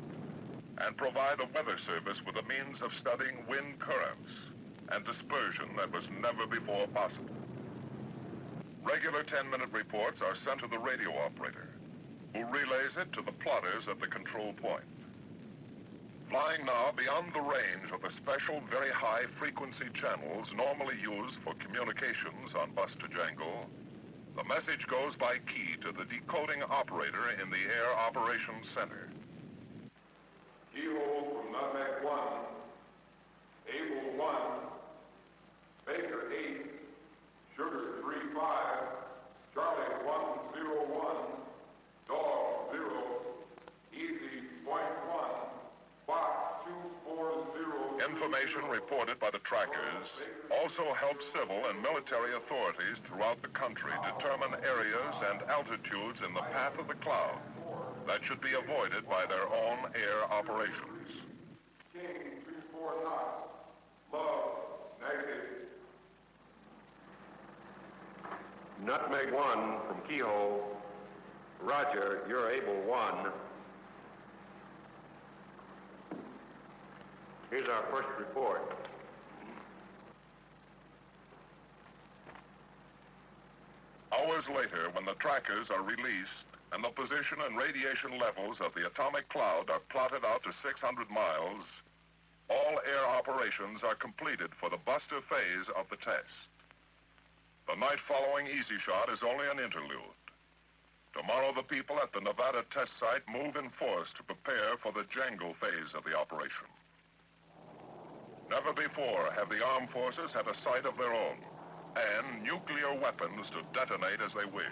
and provide the Weather Service with a means of studying wind currents and dispersion that was never before possible. Regular 10-minute reports are sent to the radio operator, who relays it to the plotters at the control point. Flying now beyond the range of the special very high frequency channels normally used for communications on Buster Jangle, the message goes by key to the decoding operator in the Air Operations Center. Keyhole from Nutmeg 1, Able 1, Baker 8, Sugar 35, Charlie 101, Dog 0, Easy .1, Fox 240. Information reported by the trackers also helps civil and military authorities throughout the country determine areas and altitudes in the path of the cloud that should be avoided by their own air operations. King 24 knots, love negative. Nutmeg 1 from Keyhole. Roger, you're Able 1. Here's our first report. Hours later, when the trackers are released and the position and radiation levels of the atomic cloud are plotted out to 600 miles, all air operations are completed for the Buster phase of the test. The night following Easy Shot is only an interlude. Tomorrow, the people at the Nevada test site move in force to prepare for the Jangle phase of the operation. Never before have the armed forces had a site of their own and nuclear weapons to detonate as they wish.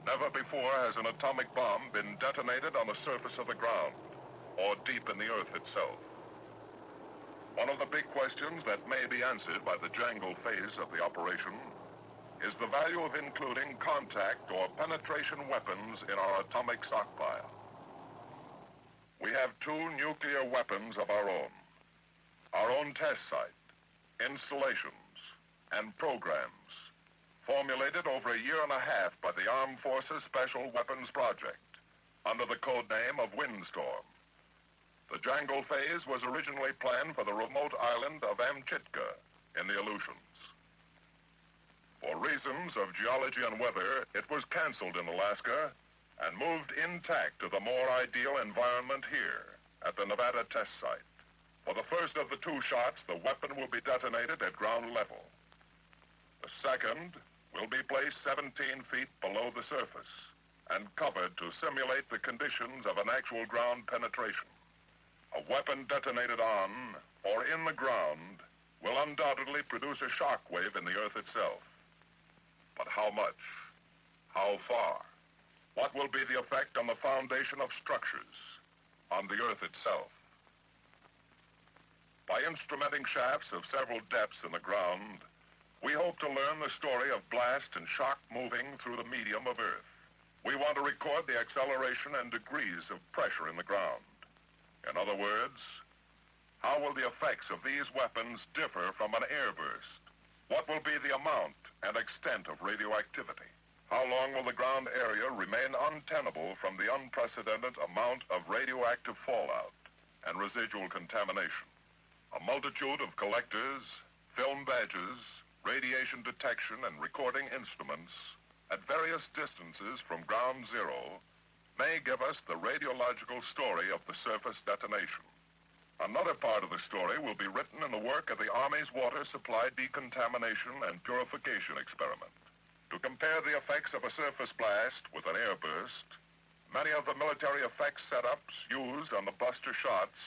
Never before has an atomic bomb been detonated on the surface of the ground or deep in the earth itself. One of the big questions that may be answered by the Jangle phase of the operation is the value of including contact or penetration weapons in our atomic stockpile. We have 2 nuclear weapons of our own test site, installations, and programs, formulated over a year and a half by the Armed Forces Special Weapons Project, under the code name of Windstorm. The Jangle phase was originally planned for the remote island of Amchitka in the Aleutians. For reasons of geology and weather, it was canceled in Alaska and moved intact to the more ideal environment here at the Nevada test site. For the first of the 2 shots, the weapon will be detonated at ground level. The second will be placed 17 feet below the surface and covered to simulate the conditions of an actual ground penetration. A weapon detonated on or in the ground will undoubtedly produce a shock wave in the earth itself. But how much? How far? What will be the effect on the foundation of structures, on the earth itself? By instrumenting shafts of several depths in the ground, we hope to learn the story of blast and shock moving through the medium of earth. We want to record the acceleration and degrees of pressure in the ground. In other words, how will the effects of these weapons differ from an airburst? What will be the amount and extent of radioactivity? How long will the ground area remain untenable from the unprecedented amount of radioactive fallout and residual contamination? A multitude of collectors, film badges, radiation detection and recording instruments at various distances from ground zero may give us the radiological story of the surface detonation. Another part of the story will be written in the work of the Army's water supply decontamination and purification experiment. To compare the effects of a surface blast with an airburst, many of the military effects setups used on the Buster shots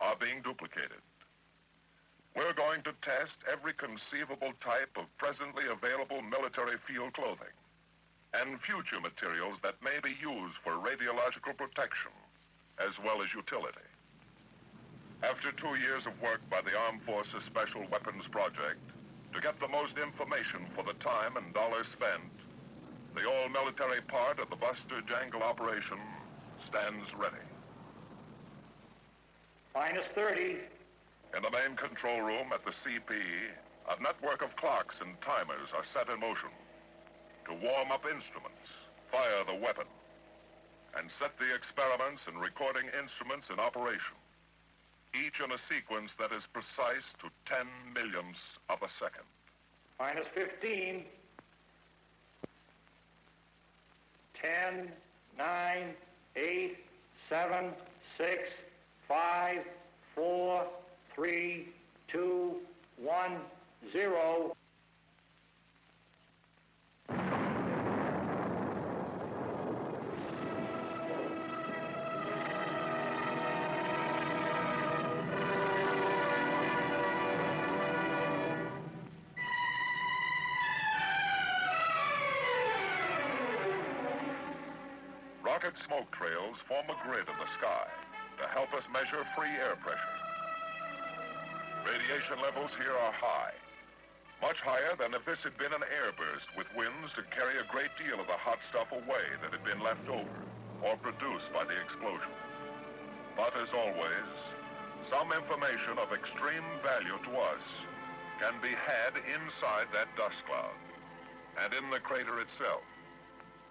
are being duplicated. We're going to test every conceivable type of presently available military field clothing and future materials that may be used for radiological protection as well as utility. After 2 years of work by the Armed Forces Special Weapons Project to get the most information for the time and dollars spent, the all-military part of the Buster Jangle operation stands ready. Minus 30. In the main control room at the CP, a network of clocks and timers are set in motion to warm up instruments, fire the weapon, and set the experiments and recording instruments in operation, each in a sequence that is precise to 10 millionths of a second. Minus 15. 10, 9, 8, 7, 6, 5, 4, 3, 2, 1, 0. Rocket smoke trails form a grid in the sky to help us measure free air pressure. Radiation levels here are high, much higher than if this had been an airburst with winds to carry a great deal of the hot stuff away that had been left over or produced by the explosion. But as always, some information of extreme value to us can be had inside that dust cloud and in the crater itself,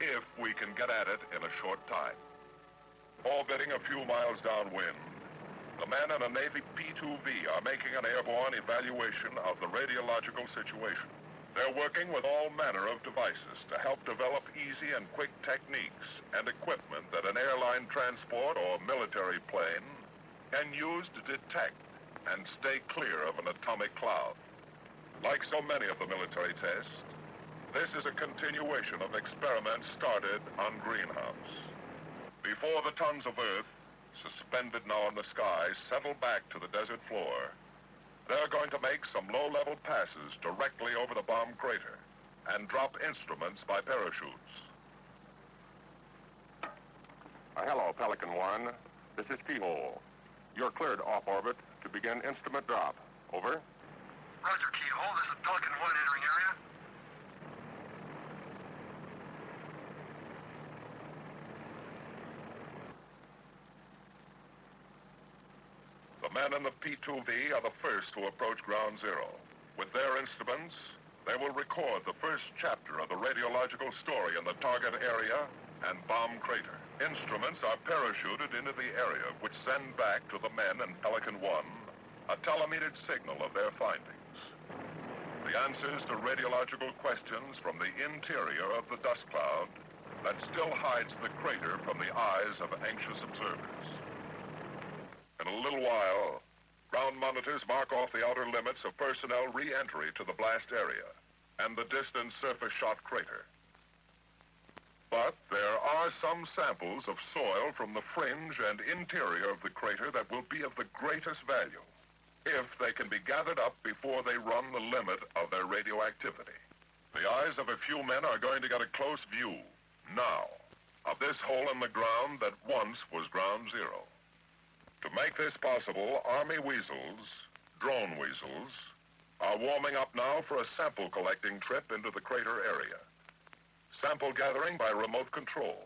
if we can get at it in a short time. Orbiting a few miles downwind, the men in a Navy P-2V are making an airborne evaluation of the radiological situation. They're working with all manner of devices to help develop easy and quick techniques and equipment that an airline transport or military plane can use to detect and stay clear of an atomic cloud. Like so many of the military tests, this is a continuation of experiments started on Greenhouse. Before the tons of Earth, suspended now in the sky, settle back to the desert floor, they're going to make some low-level passes directly over the bomb crater and drop instruments by parachutes. Hello, Pelican 1. This is Keyhole. You're cleared off orbit to begin instrument drop. Over. Roger, Keyhole. This is Pelican 1 entering area. The men in the P-2V are the first to approach ground zero. With their instruments, they will record the first chapter of the radiological story in the target area and bomb crater. Instruments are parachuted into the area, which send back to the men in Pelican 1 a telemetered signal of their findings. The answers to radiological questions from the interior of the dust cloud that still hides the crater from the eyes of anxious observers. In a little while, ground monitors mark off the outer limits of personnel re-entry to the blast area. and the distant surface shot crater. But there are some samples of soil from the fringe and interior of the crater that will be of the greatest value if they can be gathered up before they run the limit of their radioactivity. The eyes of a few men are going to get a close view now of this hole in the ground that once was ground zero. To make this possible, Army weasels, drone weasels, are warming up now for a sample collecting trip into the crater area. Sample gathering by remote control,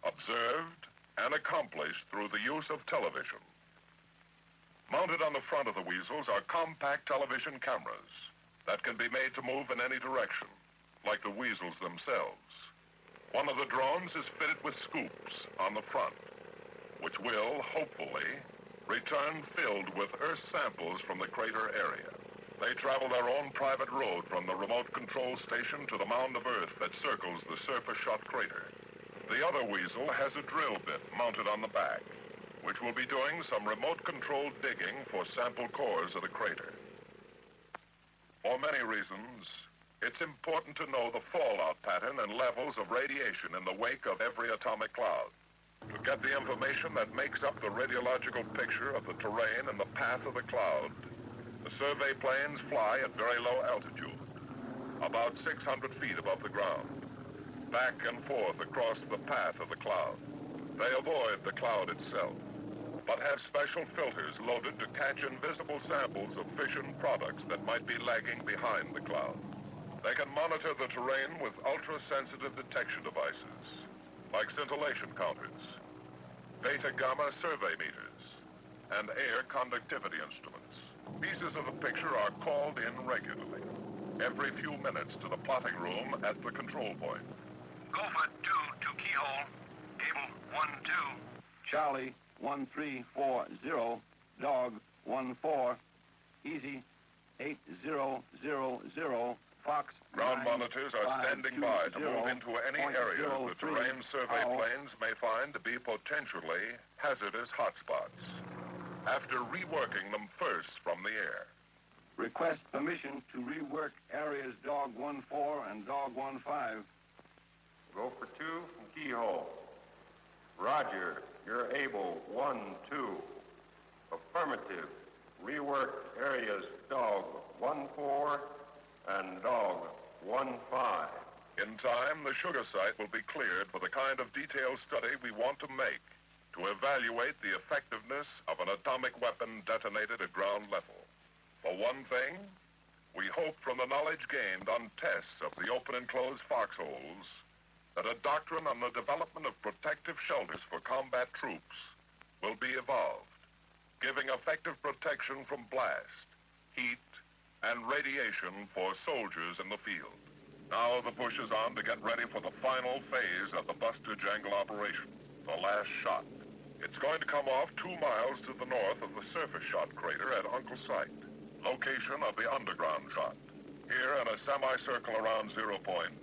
observed and accomplished through the use of television. Mounted on the front of the weasels are compact television cameras that can be made to move in any direction, like the weasels themselves. One of the drones is fitted with scoops on the front, which will, hopefully, return filled with Earth samples from the crater area. They travel their own private road from the remote control station to the mound of earth that circles the surface shot crater. The other weasel has a drill bit mounted on the back, which will be doing some remote controlled digging for sample cores of the crater. For many reasons, it's important to know the fallout pattern and levels of radiation in the wake of every atomic cloud. To get the information that makes up the radiological picture of the terrain and the path of the cloud, the survey planes fly at very low altitude, about 600 feet above the ground, back and forth across the path of the cloud. They avoid the cloud itself, but have special filters loaded to catch invisible samples of fission products that might be lagging behind the cloud. They can monitor the terrain with ultra-sensitive detection devices, like scintillation counters, beta-gamma survey meters, and air conductivity instruments. Pieces of the picture are called in regularly, every few minutes to the plotting room at the control point. Gopher 2 to keyhole, cable 1-2. Charlie 1340, dog 14, easy 8000, Fox. Ground monitors are standing by to move into any areas the terrain survey planes may find to be potentially hazardous hotspots, after reworking them first from the air. Request permission to rework areas dog 14 and dog 15. Gopher 2 from keyhole. Roger, you're able 1-2. Affirmative. Rework areas dog 14 and dog 15. In time, the sugar site will be cleared for the kind of detailed study we want to make to evaluate the effectiveness of an atomic weapon detonated at ground level. For one thing, we hope from the knowledge gained on tests of the open and closed foxholes that a doctrine on the development of protective shelters for combat troops will be evolved, giving effective protection from blast, heat, and radiation for soldiers in the field. Now the push is on to get ready for the final phase of the Buster Jangle operation, the last shot. It's going to come off 2 miles to the north of the surface shot crater at Uncle Site, location of the underground shot. Here in a semicircle around 0 point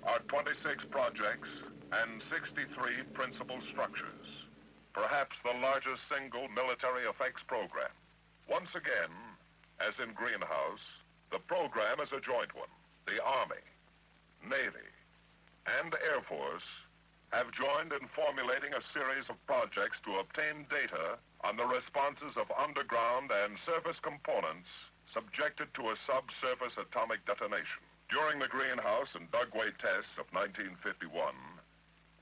are 26 projects and 63 principal structures, perhaps the largest single military effects program. Once again, as in Greenhouse, the program is a joint one. The Army, Navy, and Air Force have joined in formulating a series of projects to obtain data on the responses of underground and surface components subjected to a subsurface atomic detonation. During the Greenhouse and Dugway tests of 1951,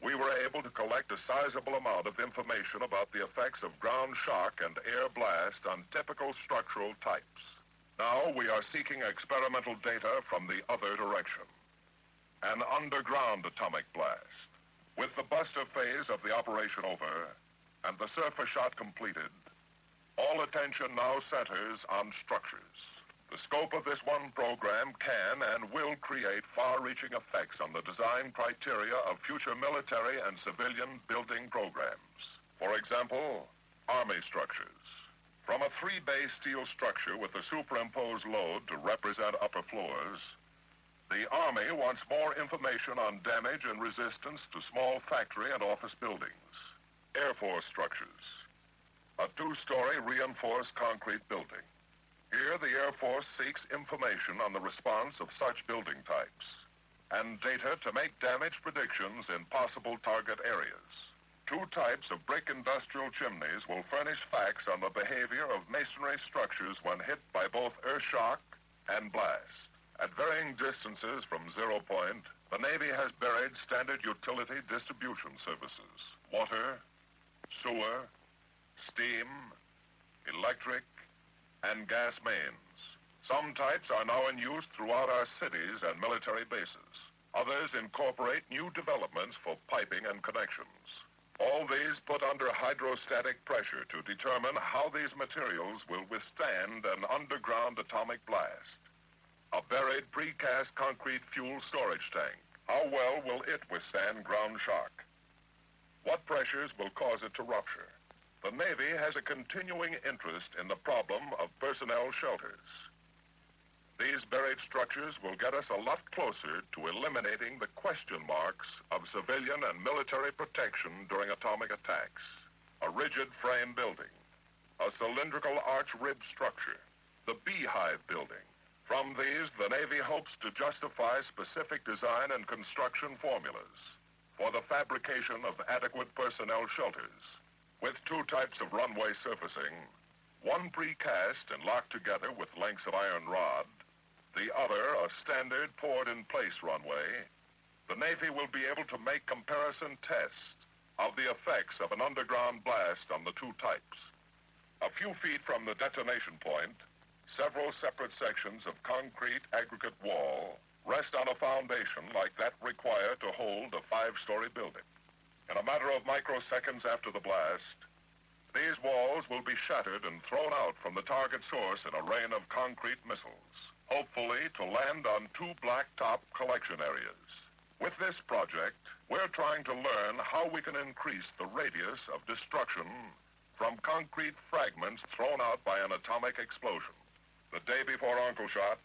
we were able to collect a sizable amount of information about the effects of ground shock and air blast on typical structural types. Now we are seeking experimental data from the other direction, an underground atomic blast. With the buster phase of the operation over and the surface shot completed, all attention now centers on structures. The scope of this one program can and will create far-reaching effects on the design criteria of future military and civilian building programs. For example, Army structures. From a 3-bay steel structure with a superimposed load to represent upper floors, the Army wants more information on damage and resistance to small factory and office buildings. Air Force structures. A 2-story reinforced concrete building. Here, the Air Force seeks information on the response of such building types and data to make damage predictions in possible target areas. Two types of brick industrial chimneys will furnish facts on the behavior of masonry structures when hit by both earth shock and blast. At varying distances from zero point, the Navy has buried standard utility distribution services: water, sewer, steam, electric, and gas mains. Some types are now in use throughout our cities and military bases. Others incorporate new developments for piping and connections. All these put under hydrostatic pressure to determine how these materials will withstand an underground atomic blast. A buried precast concrete fuel storage tank. How well will it withstand ground shock? What pressures will cause it to rupture? The Navy has a continuing interest in the problem of personnel shelters. These buried structures will get us a lot closer to eliminating the question marks of civilian and military protection during atomic attacks. A rigid frame building, a cylindrical arch rib structure, the beehive building. From these, the Navy hopes to justify specific design and construction formulas for the fabrication of adequate personnel shelters, with two types of runway surfacing, one precast and locked together with lengths of iron rod, the other a standard poured-in-place runway. The Navy will be able to make comparison tests of the effects of an underground blast on the two types. A few feet from the detonation point, several separate sections of concrete aggregate wall rest on a foundation like that required to hold a 5-story building. In a matter of microseconds after the blast, these walls will be shattered and thrown out from the target source in a rain of concrete missiles, hopefully to land on two blacktop collection areas. With this project, we're trying to learn how we can increase the radius of destruction from concrete fragments thrown out by an atomic explosion. The day before Uncle Shot,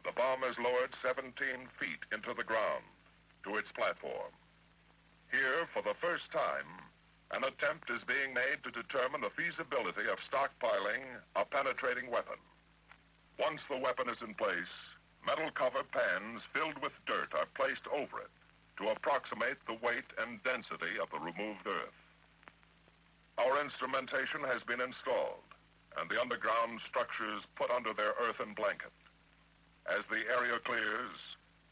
the bomb is lowered 17 feet into the ground to its platform. Here, for the first time, an attempt is being made to determine the feasibility of stockpiling a penetrating weapon. Once the weapon is in place, metal-covered pans filled with dirt are placed over it to approximate the weight and density of the removed earth. Our instrumentation has been installed, and the underground structures put under their earthen blanket. As the area clears,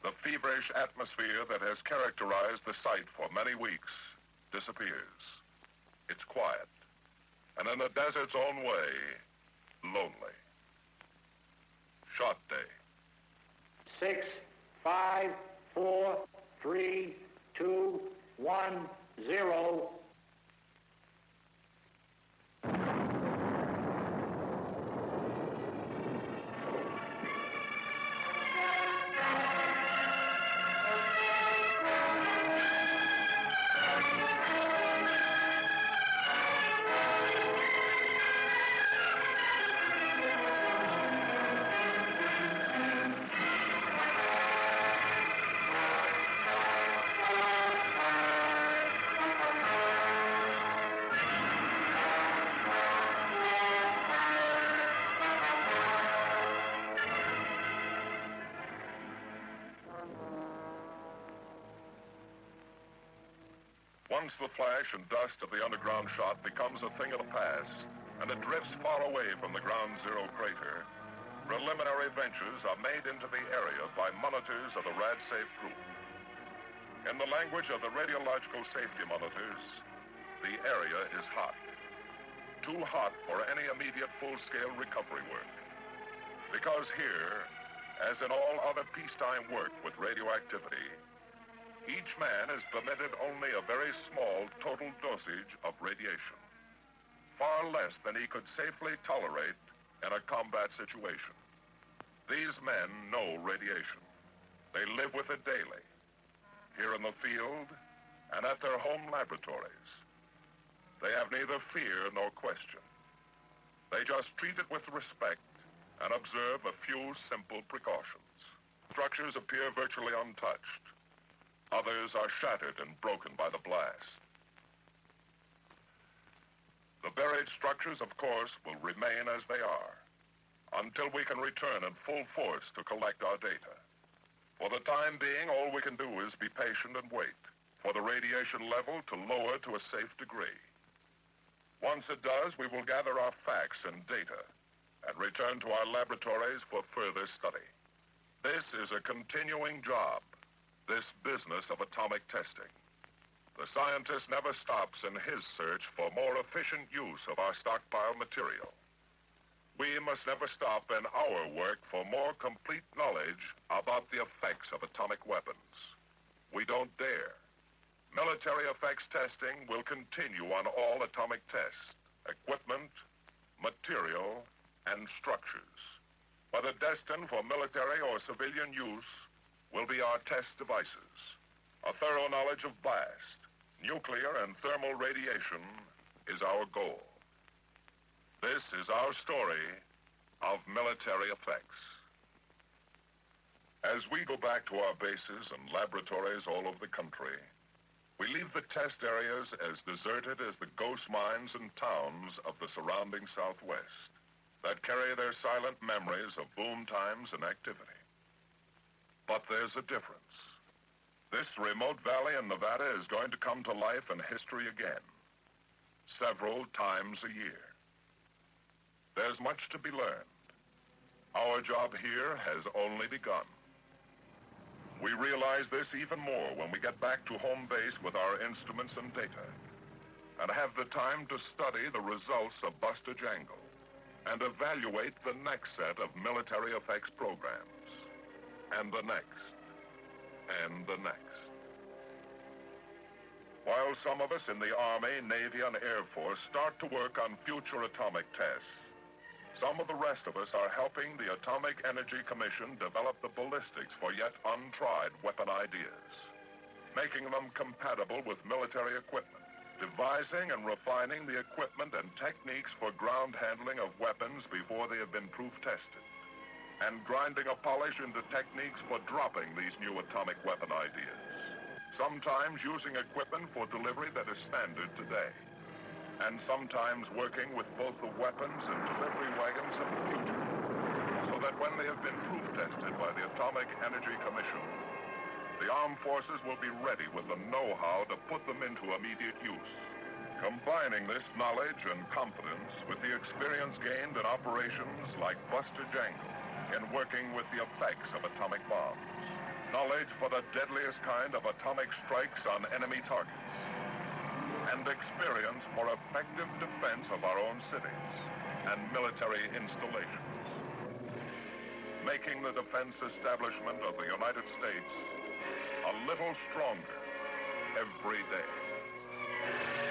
the feverish atmosphere that has characterized the site for many weeks disappears. It's quiet, and in the desert's own way, lonely. Shot day. 6, 5, 4, 3, 2, 1, 0. Once the flash and dust of the underground shot becomes a thing of the past, and it drifts far away from the ground zero crater, preliminary ventures are made into the area by monitors of the RadSafe group. In the language of the radiological safety monitors, the area is hot. Too hot for any immediate full-scale recovery work. Because here, as in all other peacetime work with radioactivity, each man is permitted only a very small total dosage of radiation, far less than he could safely tolerate in a combat situation. These men know radiation. They live with it daily, here in the field and at their home laboratories. They have neither fear nor question. They just treat it with respect and observe a few simple precautions. Structures appear virtually untouched. Others are shattered and broken by the blast. The buried structures, of course, will remain as they are. until we can return in full force to collect our data. For the time being, all we can do is be patient and wait for the radiation level to lower to a safe degree. Once it does, we will gather our facts and data and return to our laboratories for further study. This is a continuing job, this business of atomic testing. The scientist never stops in his search for more efficient use of our stockpile material. We must never stop in our work for more complete knowledge about the effects of atomic weapons. We don't dare. Military effects testing will continue on all atomic tests, equipment, material, and structures. Whether destined for military or civilian use will be our test devices. A thorough knowledge of blast, nuclear, and thermal radiation is our goal. This is our story of military effects. As we go back to our bases and laboratories all over the country, we leave the test areas as deserted as the ghost mines and towns of the surrounding Southwest that carry their silent memories of boom times and activity. But there's a difference. This remote valley in Nevada is going to come to life in history again, several times a year. There's much to be learned. Our job here has only begun. We realize this even more when we get back to home base with our instruments and data and have the time to study the results of Buster Jangle and evaluate the next set of military effects programs, and the next, and the next. While some of us in the Army, Navy, and Air Force start to work on future atomic tests, some of the rest of us are helping the Atomic Energy Commission develop the ballistics for yet untried weapon ideas, making them compatible with military equipment, devising and refining the equipment and techniques for ground handling of weapons before they have been proof tested, and grinding a polish into techniques for dropping these new atomic weapon ideas, sometimes using equipment for delivery that is standard today, and sometimes working with both the weapons and delivery wagons of the future, so that when they have been proof tested by the Atomic Energy Commission, the armed forces will be ready with the know-how to put them into immediate use, combining this knowledge and confidence with the experience gained in operations like Buster Jangle in working with the effects of atomic bombs, knowledge for the deadliest kind of atomic strikes on enemy targets, and experience for effective defense of our own cities and military installations, making the defense establishment of the United States a little stronger every day.